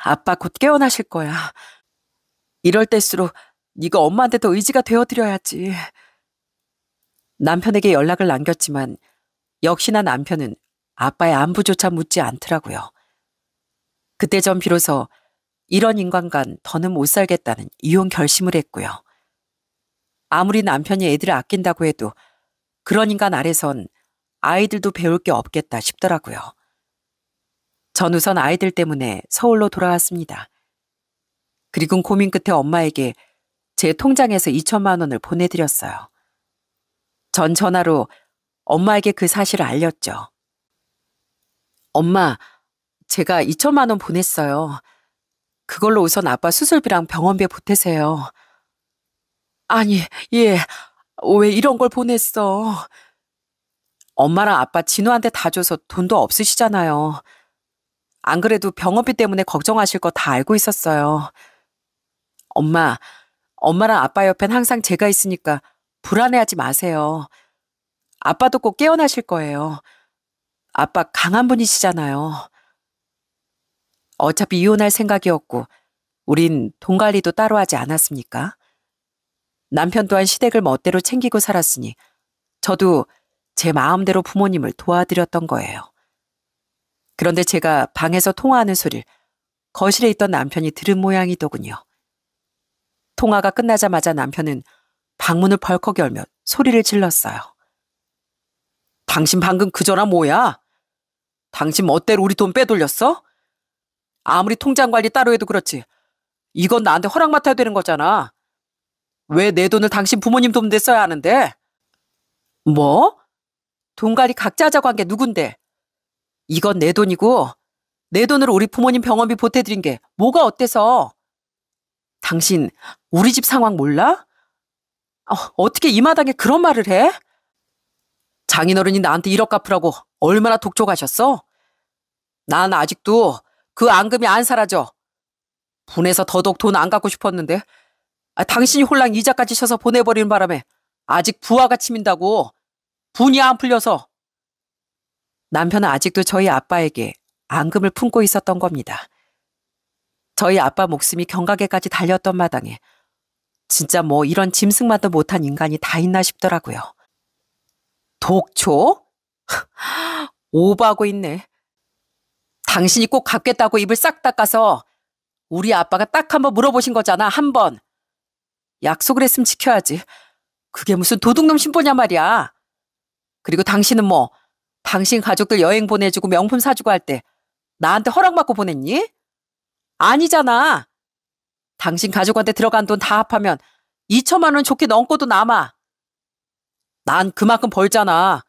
아빠 곧 깨어나실 거야. 이럴 때일수록 네가 엄마한테 더 의지가 되어드려야지. 남편에게 연락을 남겼지만 역시나 남편은 아빠의 안부조차 묻지 않더라고요. 그때 전 비로소 이런 인간과 더는 못 살겠다는 이혼 결심을 했고요. 아무리 남편이 애들을 아낀다고 해도 그런 인간 아래선 아이들도 배울 게 없겠다 싶더라고요. 전 우선 아이들 때문에 서울로 돌아왔습니다. 그리고 고민 끝에 엄마에게 제 통장에서 2천만 원을 보내드렸어요. 전 전화로 엄마에게 그 사실을 알렸죠. 엄마, 제가 2천만 원 보냈어요. 그걸로 우선 아빠 수술비랑 병원비 보태세요. 아니, 예, 왜 이런 걸 보냈어? 엄마랑 아빠 진우한테 다 줘서 돈도 없으시잖아요. 안 그래도 병원비 때문에 걱정하실 거 다 알고 있었어요. 엄마, 엄마랑 아빠 옆엔 항상 제가 있으니까 불안해하지 마세요. 아빠도 꼭 깨어나실 거예요. 아빠 강한 분이시잖아요. 어차피 이혼할 생각이었고 우린 돈 관리도 따로 하지 않았습니까? 남편 또한 시댁을 멋대로 챙기고 살았으니 저도 제 마음대로 부모님을 도와드렸던 거예요. 그런데 제가 방에서 통화하는 소리를 거실에 있던 남편이 들은 모양이더군요. 통화가 끝나자마자 남편은 방문을 벌컥 열며 소리를 질렀어요. 당신 방금 그 전화 뭐야? 당신 멋대로 우리 돈 빼돌렸어? 아무리 통장 관리 따로 해도 그렇지. 이건 나한테 허락 맡아야 되는 거잖아. 왜 내 돈을 당신 부모님 돈 데 써야 하는데? 뭐? 돈 관리 각자 하자고 한 게 누군데? 이건 내 돈이고 내 돈으로 우리 부모님 병원비 보태드린 게 뭐가 어때서? 당신 우리 집 상황 몰라? 어떻게 이 마당에 그런 말을 해? 장인어른이 나한테 1억 갚으라고 얼마나 독촉하셨어? 난 아직도 그 앙금이 안 사라져. 분해서 더더욱 돈 안 갖고 싶었는데 당신이 홀랑 이자까지 쳐서 보내버리는 바람에 아직 부하가 치민다고. 분이 안 풀려서. 남편은 아직도 저희 아빠에게 앙금을 품고 있었던 겁니다. 저희 아빠 목숨이 경각에까지 달렸던 마당에 진짜 뭐 이런 짐승만도 못한 인간이 다 있나 싶더라고요. 독초? 오버하고 있네. 당신이 꼭 갚겠다고 입을 싹 닦아서 우리 아빠가 딱 한번 물어보신 거잖아, 한 번. 약속을 했으면 지켜야지. 그게 무슨 도둑놈 신보냐 말이야. 그리고 당신은 뭐 당신 가족들 여행 보내주고 명품 사주고 할 때 나한테 허락받고 보냈니? 아니잖아. 당신 가족한테 들어간 돈 다 합하면 2천만 원 좋게 넘고도 남아. 난 그만큼 벌잖아.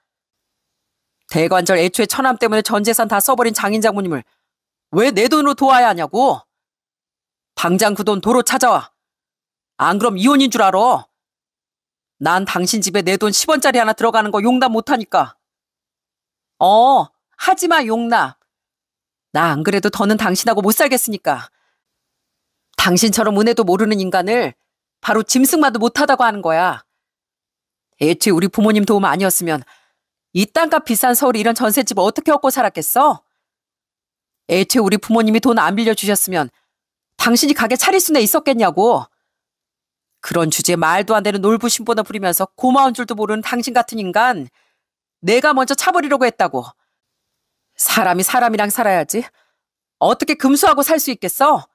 대관절 애초에 처남 때문에 전 재산 다 써버린 장인 장모님을 왜 내 돈으로 도와야 하냐고. 당장 그 돈 도로 찾아와. 안 그럼 이혼인 줄 알아. 난 당신 집에 내 돈 10원짜리 하나 들어가는 거 용납 못하니까. 하지마 용납. 나 안 그래도 더는 당신하고 못 살겠으니까. 당신처럼 은혜도 모르는 인간을 바로 짐승만도 못하다고 하는 거야. 애초에 우리 부모님 도움 아니었으면 이 땅값 비싼 서울에 이런 전셋집을 어떻게 얻고 살았겠어? 애초에 우리 부모님이 돈 안 빌려주셨으면 당신이 가게 차릴 수나 있었겠냐고. 그런 주제에 말도 안 되는 놀부심보나 부리면서 고마운 줄도 모르는 당신 같은 인간 내가 먼저 차버리려고 했다고. 사람이 사람이랑 살아야지. 어떻게 금수하고 살 수 있겠어?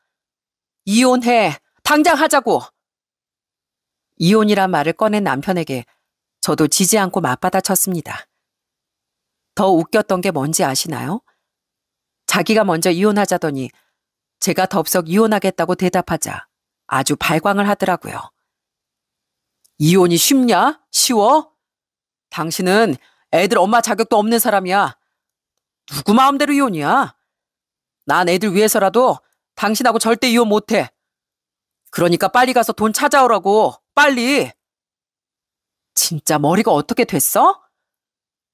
이혼해. 당장 하자고. 이혼이란 말을 꺼낸 남편에게 저도 지지 않고 맞받아쳤습니다. 더 웃겼던 게 뭔지 아시나요? 자기가 먼저 이혼하자더니 제가 덥석 이혼하겠다고 대답하자 아주 발광을 하더라고요. 이혼이 쉽냐? 쉬워? 당신은 애들 엄마 자격도 없는 사람이야. 누구 마음대로 이혼이야? 난 애들 위해서라도 당신하고 절대 이혼 못해. 그러니까 빨리 가서 돈 찾아오라고. 빨리. 진짜 머리가 어떻게 됐어?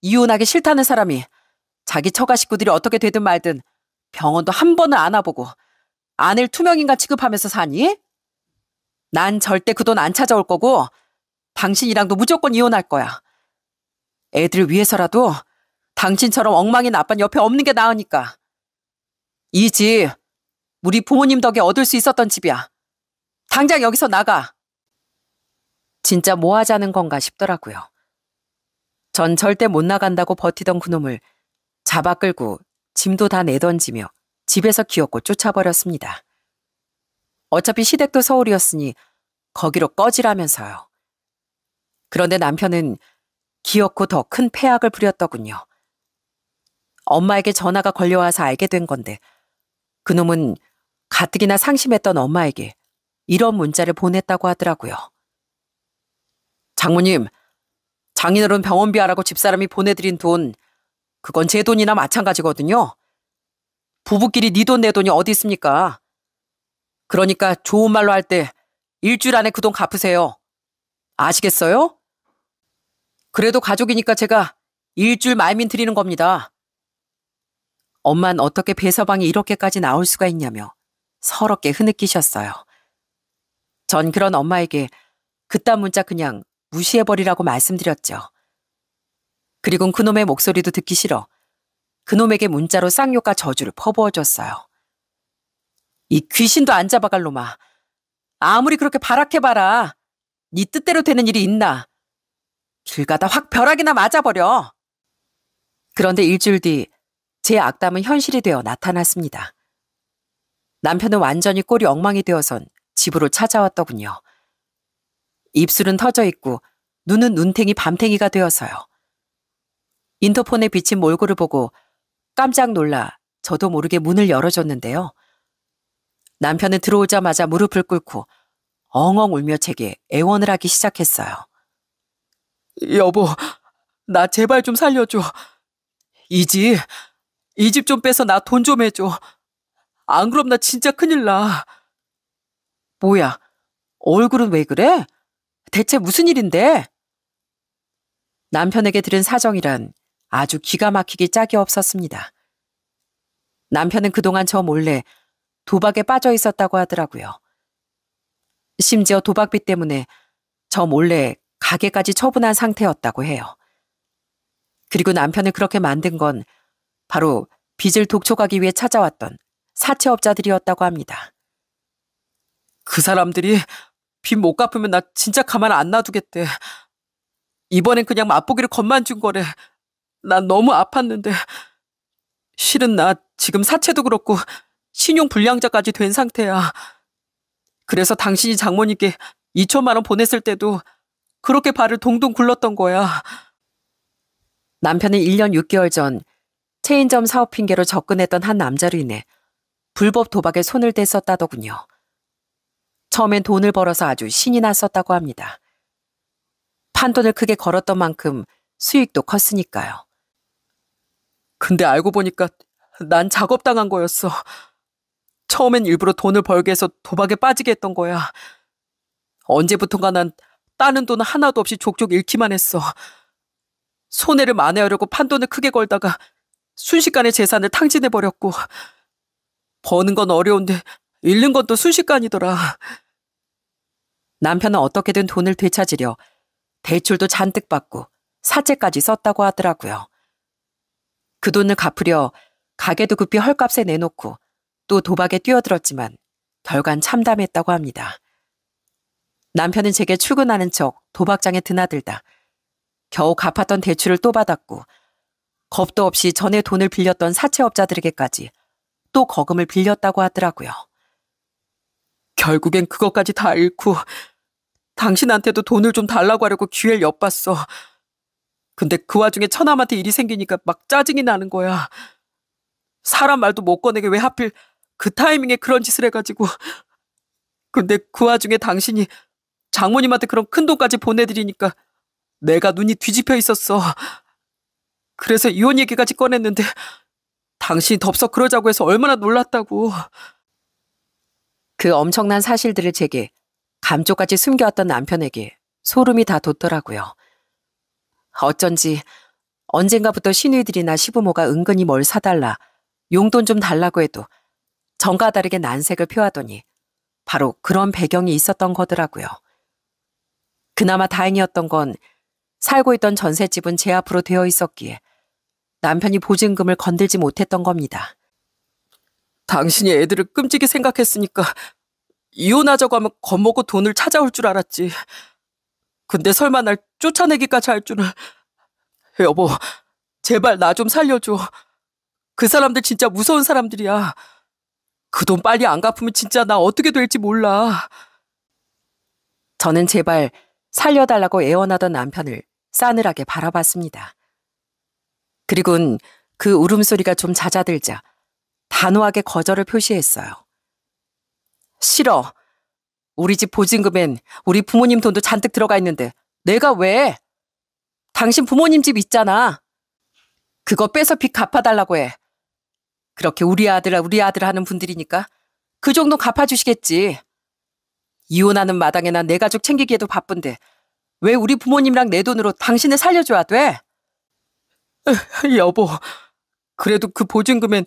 이혼하기 싫다는 사람이 자기 처가 식구들이 어떻게 되든 말든 병원도 한 번은 안 와보고 아내를 투명인간 취급하면서 사니? 난 절대 그 돈 안 찾아올 거고 당신이랑도 무조건 이혼할 거야. 애들 위해서라도 당신처럼 엉망인 아빠는 옆에 없는 게 나으니까. 이 집 우리 부모님 덕에 얻을 수 있었던 집이야. 당장 여기서 나가. 진짜 뭐 하자는 건가 싶더라고요. 전 절대 못 나간다고 버티던 그놈을 잡아 끌고 짐도 다 내던지며 집에서 기어코 쫓아버렸습니다. 어차피 시댁도 서울이었으니 거기로 꺼지라면서요. 그런데 남편은 기어코 더 큰 폐악을 부렸더군요. 엄마에게 전화가 걸려와서 알게 된 건데 그놈은 가뜩이나 상심했던 엄마에게 이런 문자를 보냈다고 하더라고요. 장모님, 장인어른 병원비 하라고 집사람이 보내드린 돈, 그건 제 돈이나 마찬가지거든요. 부부끼리 네 돈 내 돈이 어디 있습니까? 그러니까 좋은 말로 할 때 일주일 안에 그 돈 갚으세요. 아시겠어요? 그래도 가족이니까 제가 일주일 말민 드리는 겁니다. 엄만 어떻게 배서방이 이렇게까지 나올 수가 있냐며 서럽게 흐느끼셨어요. 전 그런 엄마에게 그딴 문자 그냥 무시해버리라고 말씀드렸죠. 그리곤 그놈의 목소리도 듣기 싫어 그놈에게 문자로 쌍욕과 저주를 퍼부어줬어요. 이 귀신도 안 잡아갈 놈아. 아무리 그렇게 발악해봐라. 네 뜻대로 되는 일이 있나. 길 가다 확 벼락이나 맞아버려. 그런데 일주일 뒤 제 악담은 현실이 되어 나타났습니다. 남편은 완전히 꼴이 엉망이 되어선 집으로 찾아왔더군요. 입술은 터져 있고 눈은 눈탱이 밤탱이가 되어서요. 인터폰에 비친 몰골을 보고 깜짝 놀라 저도 모르게 문을 열어줬는데요. 남편은 들어오자마자 무릎을 꿇고 엉엉 울며 제게 애원을 하기 시작했어요. 여보, 나 제발 좀 살려줘. 이 집 좀 빼서 나 돈 좀 해줘. 안 그럼 나 진짜 큰일 나. 뭐야, 얼굴은 왜 그래? 대체 무슨 일인데? 남편에게 들은 사정이란 아주 기가 막히기 짝이 없었습니다. 남편은 그동안 저 몰래 도박에 빠져 있었다고 하더라고요. 심지어 도박비 때문에 저 몰래 가게까지 처분한 상태였다고 해요. 그리고 남편을 그렇게 만든 건 바로 빚을 독촉하기 위해 찾아왔던 사채업자들이었다고 합니다. 그 사람들이 빚 못 갚으면 나 진짜 가만 안 놔두겠대. 이번엔 그냥 맛보기를 겁만 준 거래. 난 너무 아팠는데. 실은 나 지금 사채도 그렇고 신용 불량자까지 된 상태야. 그래서 당신이 장모님께 2천만 원 보냈을 때도 그렇게 발을 동동 굴렀던 거야. 남편은 1년 6개월 전 체인점 사업 핑계로 접근했던 한 남자로 인해 불법 도박에 손을 댔었다더군요. 처음엔 돈을 벌어서 아주 신이 났었다고 합니다. 판돈을 크게 걸었던 만큼 수익도 컸으니까요. 근데 알고 보니까 난 작업당한 거였어. 처음엔 일부러 돈을 벌게 해서 도박에 빠지게 했던 거야. 언제부턴가 난 따는 돈 하나도 없이 족족 잃기만 했어. 손해를 만회하려고 판돈을 크게 걸다가 순식간에 재산을 탕진해버렸고 버는 건 어려운데 잃는 건 또 순식간이더라. 남편은 어떻게든 돈을 되찾으려 대출도 잔뜩 받고 사채까지 썼다고 하더라고요. 그 돈을 갚으려 가게도 급히 헐값에 내놓고 또 도박에 뛰어들었지만 결과는 참담했다고 합니다. 남편은 제게 출근하는 척 도박장에 드나들다 겨우 갚았던 대출을 또 받았고 겁도 없이 전에 돈을 빌렸던 사채업자들에게까지 또 거금을 빌렸다고 하더라고요. 결국엔 그것까지 다 잃고 당신한테도 돈을 좀 달라고 하려고 기회를 엿봤어. 근데 그 와중에 처남한테 일이 생기니까 막 짜증이 나는 거야. 사람 말도 못 꺼내게 왜 하필 그 타이밍에 그런 짓을 해가지고. 근데 그 와중에 당신이 장모님한테 그런 큰 돈까지 보내드리니까 내가 눈이 뒤집혀 있었어. 그래서 이혼 얘기까지 꺼냈는데 당신이 덥석 그러자고 해서 얼마나 놀랐다고. 그 엄청난 사실들을 제게 감쪽같이 숨겨왔던 남편에게 소름이 다 돋더라고요. 어쩐지 언젠가부터 시누이들이나 시부모가 은근히 뭘 사달라 용돈 좀 달라고 해도 전과 다르게 난색을 표하더니 바로 그런 배경이 있었던 거더라고요. 그나마 다행이었던 건 살고 있던 전셋집은 제 앞으로 되어 있었기에 남편이 보증금을 건들지 못했던 겁니다. 당신이 애들을 끔찍이 생각했으니까 이혼하자고 하면 겁먹고 돈을 찾아올 줄 알았지. 근데 설마 날 쫓아내기까지 할 줄은. 여보, 제발 나 좀 살려줘. 그 사람들 진짜 무서운 사람들이야. 그 돈 빨리 안 갚으면 진짜 나 어떻게 될지 몰라. 저는 제발 살려달라고 애원하던 남편을 싸늘하게 바라봤습니다. 그리고는 그 울음소리가 좀 잦아들자 단호하게 거절을 표시했어요. 싫어. 우리 집 보증금엔 우리 부모님 돈도 잔뜩 들어가 있는데 내가 왜? 당신 부모님 집 있잖아. 그거 빼서 빚 갚아달라고 해. 그렇게 우리 아들 하는 분들이니까 그 정도 갚아주시겠지. 이혼하는 마당에 난 내 가족 챙기기에도 바쁜데 왜 우리 부모님이랑 내 돈으로 당신을 살려줘야 돼? 여보, 그래도 그 보증금엔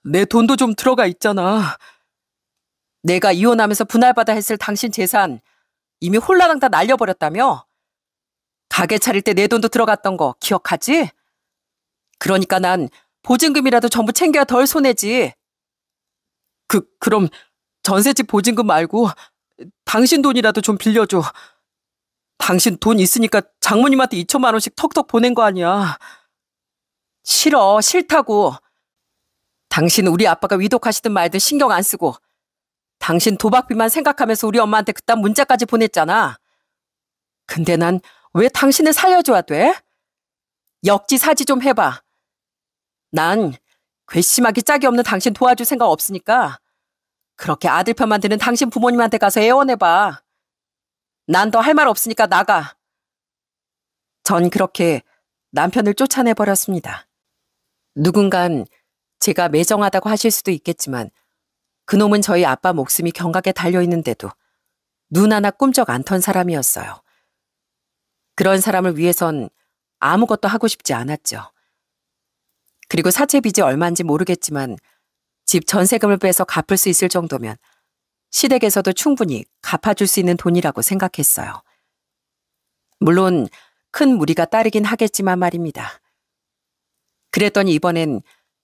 내 돈도 좀 들어가 있잖아. 내가 이혼하면서 분할받아 했을 당신 재산 이미 홀라당 다 날려버렸다며? 가게 차릴 때 내 돈도 들어갔던 거 기억하지? 그러니까 난 보증금이라도 전부 챙겨야 덜 손해지. 그럼 전셋집 보증금 말고 당신 돈이라도 좀 빌려줘. 당신 돈 있으니까 장모님한테 2천만 원씩 턱턱 보낸 거 아니야. 싫어, 싫다고. 당신 우리 아빠가 위독하시든 말든 신경 안 쓰고 당신 도박비만 생각하면서 우리 엄마한테 그딴 문자까지 보냈잖아. 근데 난 왜 당신을 살려줘야 돼? 역지사지 좀 해봐. 난 괘씸하기 짝이 없는 당신 도와줄 생각 없으니까 그렇게 아들 편만 드는 당신 부모님한테 가서 애원해봐. 난 더 할 말 없으니까 나가. 전 그렇게 남편을 쫓아내버렸습니다. 누군간 제가 매정하다고 하실 수도 있겠지만 그놈은 저희 아빠 목숨이 경각에 달려있는데도 눈 하나 꿈쩍 안 턴 사람이었어요. 그런 사람을 위해선 아무것도 하고 싶지 않았죠. 그리고 사채 빚이 얼마인지 모르겠지만 집 전세금을 빼서 갚을 수 있을 정도면 시댁에서도 충분히 갚아줄 수 있는 돈이라고 생각했어요. 물론 큰 무리가 따르긴 하겠지만 말입니다. 그랬더니 이번엔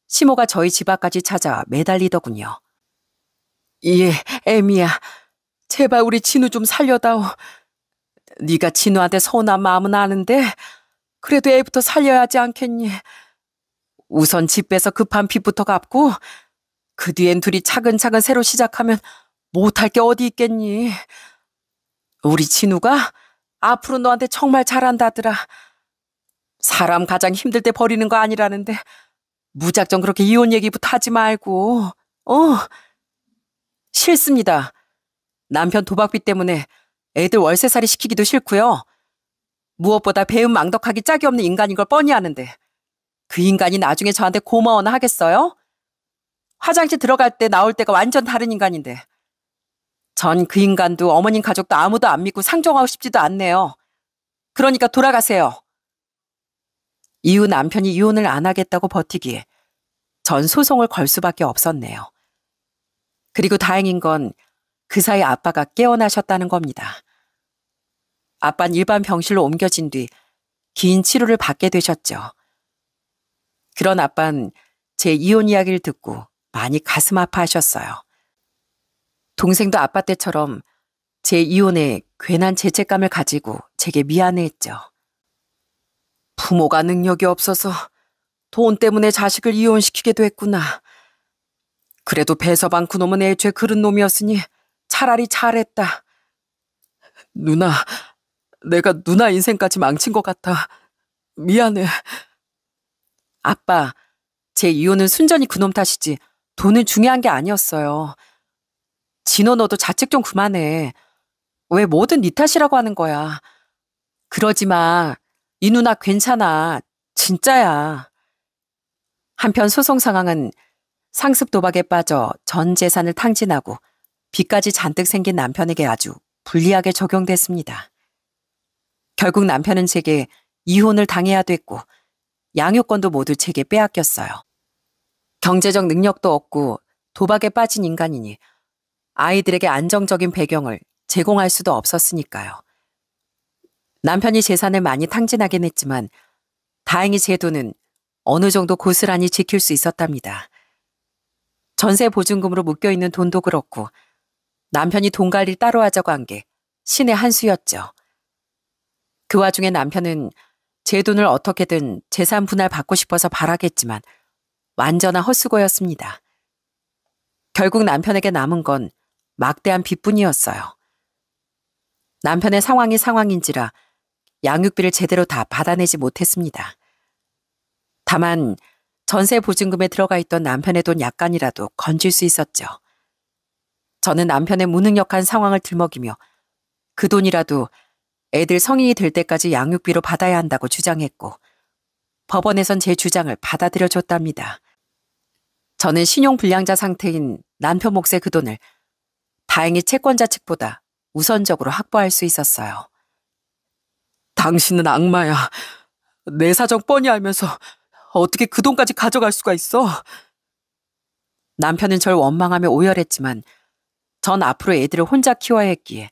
시모가 저희 집 앞까지 찾아 매달리더군요. 예, 애미야. 제발 우리 진우 좀 살려다오. 네가 진우한테 서운한 마음은 아는데 그래도 애부터 살려야 하지 않겠니? 우선 집 빼서 급한 빚부터 갚고 그 뒤엔 둘이 차근차근 새로 시작하면 못할 게 어디 있겠니? 우리 진우가 앞으로 너한테 정말 잘한다더라. 사람 가장 힘들 때 버리는 거 아니라는데 무작정 그렇게 이혼 얘기부터 하지 말고. 싫습니다. 남편 도박비 때문에 애들 월세살이 시키기도 싫고요. 무엇보다 배은망덕하기 짝이 없는 인간인 걸 뻔히 아는데 그 인간이 나중에 저한테 고마워나 하겠어요? 화장실 들어갈 때 나올 때가 완전 다른 인간인데 전 그 인간도 어머님 가족도 아무도 안 믿고 상종하고 싶지도 않네요. 그러니까 돌아가세요. 이후 남편이 이혼을 안 하겠다고 버티기에 전 소송을 걸 수밖에 없었네요. 그리고 다행인 건 그 사이 아빠가 깨어나셨다는 겁니다. 아빠는 일반 병실로 옮겨진 뒤 긴 치료를 받게 되셨죠. 그런 아빠는 제 이혼 이야기를 듣고 많이 가슴 아파하셨어요. 동생도 아빠 때처럼 제 이혼에 괜한 죄책감을 가지고 제게 미안해했죠. 부모가 능력이 없어서 돈 때문에 자식을 이혼시키게도 했구나. 그래도 배서방 그놈은 애초에 그런 놈이었으니 차라리 잘했다. 누나, 내가 누나 인생까지 망친 것 같아. 미안해. 아빠, 제 이혼은 순전히 그놈 탓이지 돈은 중요한 게 아니었어요. 진호 너도 자책 좀 그만해. 왜 뭐든 네 탓이라고 하는 거야. 그러지 마. 이 누나 괜찮아. 진짜야. 한편 소송 상황은 상습 도박에 빠져 전 재산을 탕진하고 빚까지 잔뜩 생긴 남편에게 아주 불리하게 적용됐습니다. 결국 남편은 제게 이혼을 당해야 됐고 양육권도 모두 제게 빼앗겼어요. 경제적 능력도 없고 도박에 빠진 인간이니 아이들에게 안정적인 배경을 제공할 수도 없었으니까요. 남편이 재산을 많이 탕진하긴 했지만 다행히 제 돈은 어느 정도 고스란히 지킬 수 있었답니다. 전세 보증금으로 묶여있는 돈도 그렇고 남편이 돈 관리를 따로 하자고 한 게 신의 한 수였죠. 그 와중에 남편은 제 돈을 어떻게든 재산 분할 받고 싶어서 바라겠지만 완전한 헛수고였습니다. 결국 남편에게 남은 건 막대한 빚뿐이었어요. 남편의 상황이 상황인지라 양육비를 제대로 다 받아내지 못했습니다. 다만 전세 보증금에 들어가 있던 남편의 돈 약간이라도 건질 수 있었죠. 저는 남편의 무능력한 상황을 들먹이며 그 돈이라도 애들 성인이 될 때까지 양육비로 받아야 한다고 주장했고 법원에선 제 주장을 받아들여 줬답니다. 저는 신용불량자 상태인 남편 몫의 그 돈을 다행히 채권자 측보다 우선적으로 확보할 수 있었어요. 당신은 악마야. 내 사정 뻔히 알면서 어떻게 그 돈까지 가져갈 수가 있어? 남편은 절 원망하며 오열했지만 전 앞으로 애들을 혼자 키워야 했기에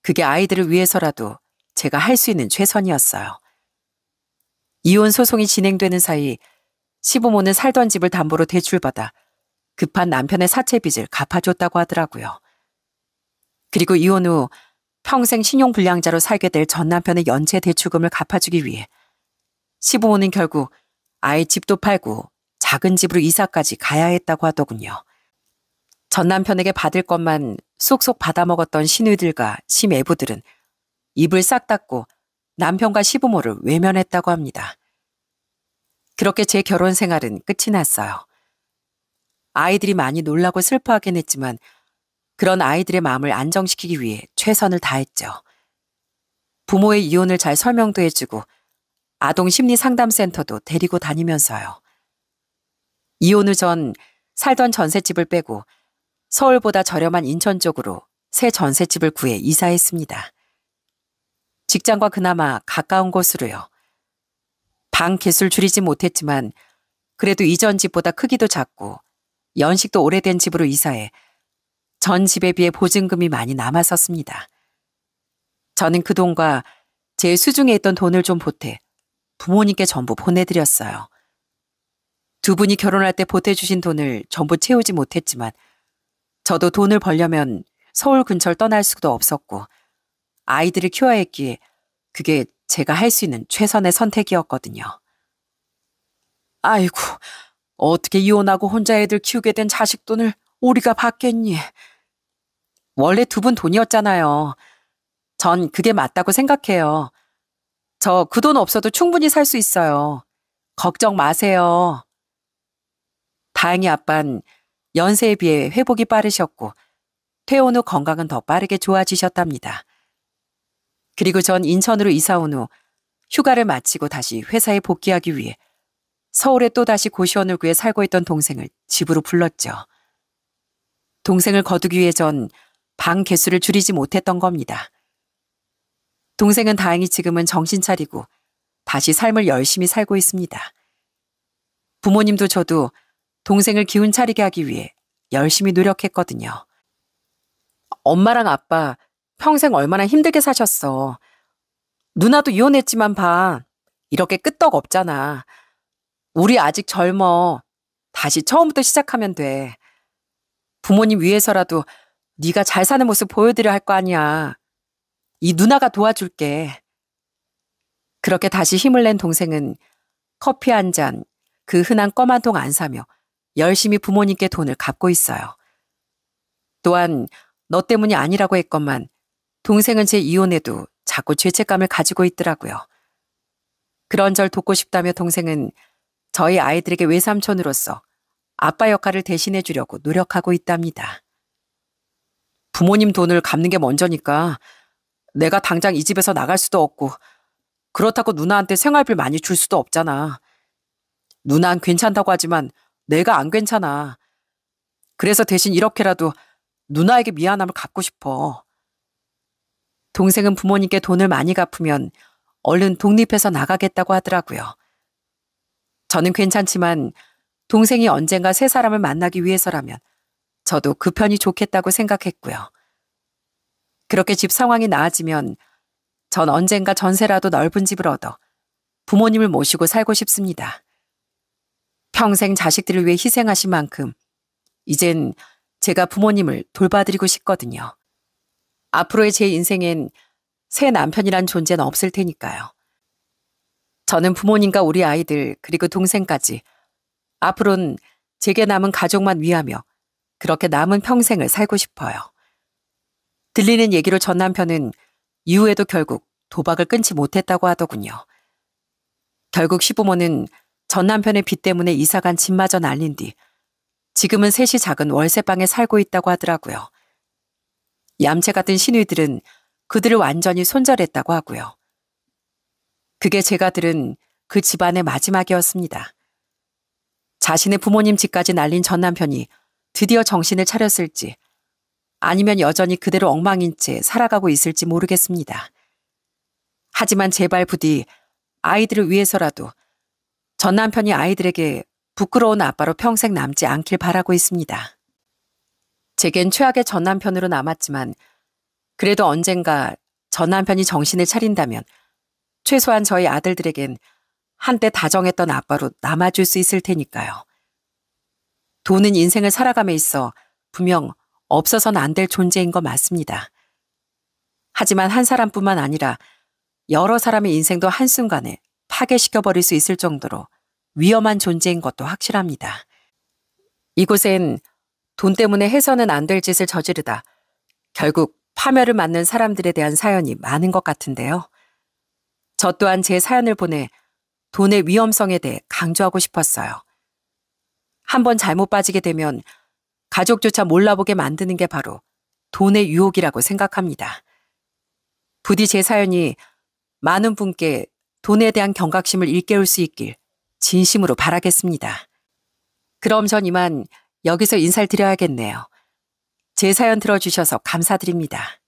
그게 아이들을 위해서라도 제가 할 수 있는 최선이었어요. 이혼 소송이 진행되는 사이 시부모는 살던 집을 담보로 대출받아 급한 남편의 사채빚을 갚아줬다고 하더라고요. 그리고 이혼 후 평생 신용불량자로 살게 될 전 남편의 연체 대출금을 갚아주기 위해 시부모는 결국 아이 집도 팔고 작은 집으로 이사까지 가야 했다고 하더군요. 전 남편에게 받을 것만 쏙쏙 받아먹었던 시누이들과 시매부들은 입을 싹 닫고 남편과 시부모를 외면했다고 합니다. 그렇게 제 결혼 생활은 끝이 났어요. 아이들이 많이 놀라고 슬퍼하긴 했지만 그런 아이들의 마음을 안정시키기 위해 최선을 다했죠. 부모의 이혼을 잘 설명도 해주고 아동심리상담센터도 데리고 다니면서요. 이혼 후 전 살던 전셋집을 빼고 서울보다 저렴한 인천 쪽으로 새 전셋집을 구해 이사했습니다. 직장과 그나마 가까운 곳으로요. 방 개수를 줄이지 못했지만 그래도 이전 집보다 크기도 작고 연식도 오래된 집으로 이사해 전 집에 비해 보증금이 많이 남았었습니다. 저는 그 돈과 제 수중에 있던 돈을 좀 보태 부모님께 전부 보내드렸어요. 두 분이 결혼할 때 보태주신 돈을 전부 채우지 못했지만 저도 돈을 벌려면 서울 근처를 떠날 수도 없었고 아이들을 키워야 했기에 그게 제가 할 수 있는 최선의 선택이었거든요. 아이고, 어떻게 이혼하고 혼자 애들 키우게 된 자식 돈을 우리가 받겠니? 원래 두 분 돈이었잖아요. 전 그게 맞다고 생각해요. 저 그 돈 없어도 충분히 살 수 있어요. 걱정 마세요. 다행히 아빤 연세에 비해 회복이 빠르셨고 퇴원 후 건강은 더 빠르게 좋아지셨답니다. 그리고 전 인천으로 이사 온 후 휴가를 마치고 다시 회사에 복귀하기 위해 서울에 또다시 고시원을 구해 살고 있던 동생을 집으로 불렀죠. 동생을 거두기 위해 전 방 개수를 줄이지 못했던 겁니다. 동생은 다행히 지금은 정신 차리고 다시 삶을 열심히 살고 있습니다. 부모님도 저도 동생을 기운 차리게 하기 위해 열심히 노력했거든요. 엄마랑 아빠 평생 얼마나 힘들게 사셨어. 누나도 이혼했지만 봐. 이렇게 끄떡 없잖아. 우리 아직 젊어. 다시 처음부터 시작하면 돼. 부모님 위해서라도 네가 잘 사는 모습 보여드려 할 거 아니야. 이 누나가 도와줄게. 그렇게 다시 힘을 낸 동생은 커피 한 잔, 그 흔한 껌 한 통 안 사며 열심히 부모님께 돈을 갚고 있어요. 또한 너 때문이 아니라고 했건만 동생은 제 이혼에도 자꾸 죄책감을 가지고 있더라고요. 그런 절 돕고 싶다며 동생은 저희 아이들에게 외삼촌으로서 아빠 역할을 대신해 주려고 노력하고 있답니다. 부모님 돈을 갚는 게 먼저니까 내가 당장 이 집에서 나갈 수도 없고 그렇다고 누나한테 생활비 많이 줄 수도 없잖아. 누나는 괜찮다고 하지만 내가 안 괜찮아. 그래서 대신 이렇게라도 누나에게 미안함을 갚고 싶어. 동생은 부모님께 돈을 많이 갚으면 얼른 독립해서 나가겠다고 하더라고요. 저는 괜찮지만 동생이 언젠가 새 사람을 만나기 위해서라면 저도 그 편이 좋겠다고 생각했고요. 그렇게 집 상황이 나아지면 전 언젠가 전세라도 넓은 집을 얻어 부모님을 모시고 살고 싶습니다. 평생 자식들을 위해 희생하신 만큼 이젠 제가 부모님을 돌봐드리고 싶거든요. 앞으로의 제 인생엔 새 남편이란 존재는 없을 테니까요. 저는 부모님과 우리 아이들 그리고 동생까지 앞으로는 제게 남은 가족만 위하며 그렇게 남은 평생을 살고 싶어요. 들리는 얘기로 전 남편은 이후에도 결국 도박을 끊지 못했다고 하더군요. 결국 시부모는 전 남편의 빚 때문에 이사간 집마저 날린 뒤 지금은 셋이 작은 월세방에 살고 있다고 하더라고요. 얌체 같은 시누이들은 그들을 완전히 손절했다고 하고요. 그게 제가 들은 그 집안의 마지막이었습니다. 자신의 부모님 집까지 날린 전 남편이 드디어 정신을 차렸을지 아니면 여전히 그대로 엉망인 채 살아가고 있을지 모르겠습니다. 하지만 제발 부디 아이들을 위해서라도 전 남편이 아이들에게 부끄러운 아빠로 평생 남지 않길 바라고 있습니다. 제겐 최악의 전 남편으로 남았지만 그래도 언젠가 전 남편이 정신을 차린다면 최소한 저희 아들들에겐 한때 다정했던 아빠로 남아줄 수 있을 테니까요. 돈은 인생을 살아감에 있어 분명 없어서는 안 될 존재인 거 맞습니다. 하지만 한 사람뿐만 아니라 여러 사람의 인생도 한순간에 파괴시켜버릴 수 있을 정도로 위험한 존재인 것도 확실합니다. 이곳엔 돈 때문에 해서는 안 될 짓을 저지르다 결국 파멸을 맞는 사람들에 대한 사연이 많은 것 같은데요. 저 또한 제 사연을 보내 돈의 위험성에 대해 강조하고 싶었어요. 한번 잘못 빠지게 되면 가족조차 몰라보게 만드는 게 바로 돈의 유혹이라고 생각합니다. 부디 제 사연이 많은 분께 돈에 대한 경각심을 일깨울 수 있길 진심으로 바라겠습니다. 그럼 전 이만 여기서 인사를 드려야겠네요. 제 사연 들어주셔서 감사드립니다.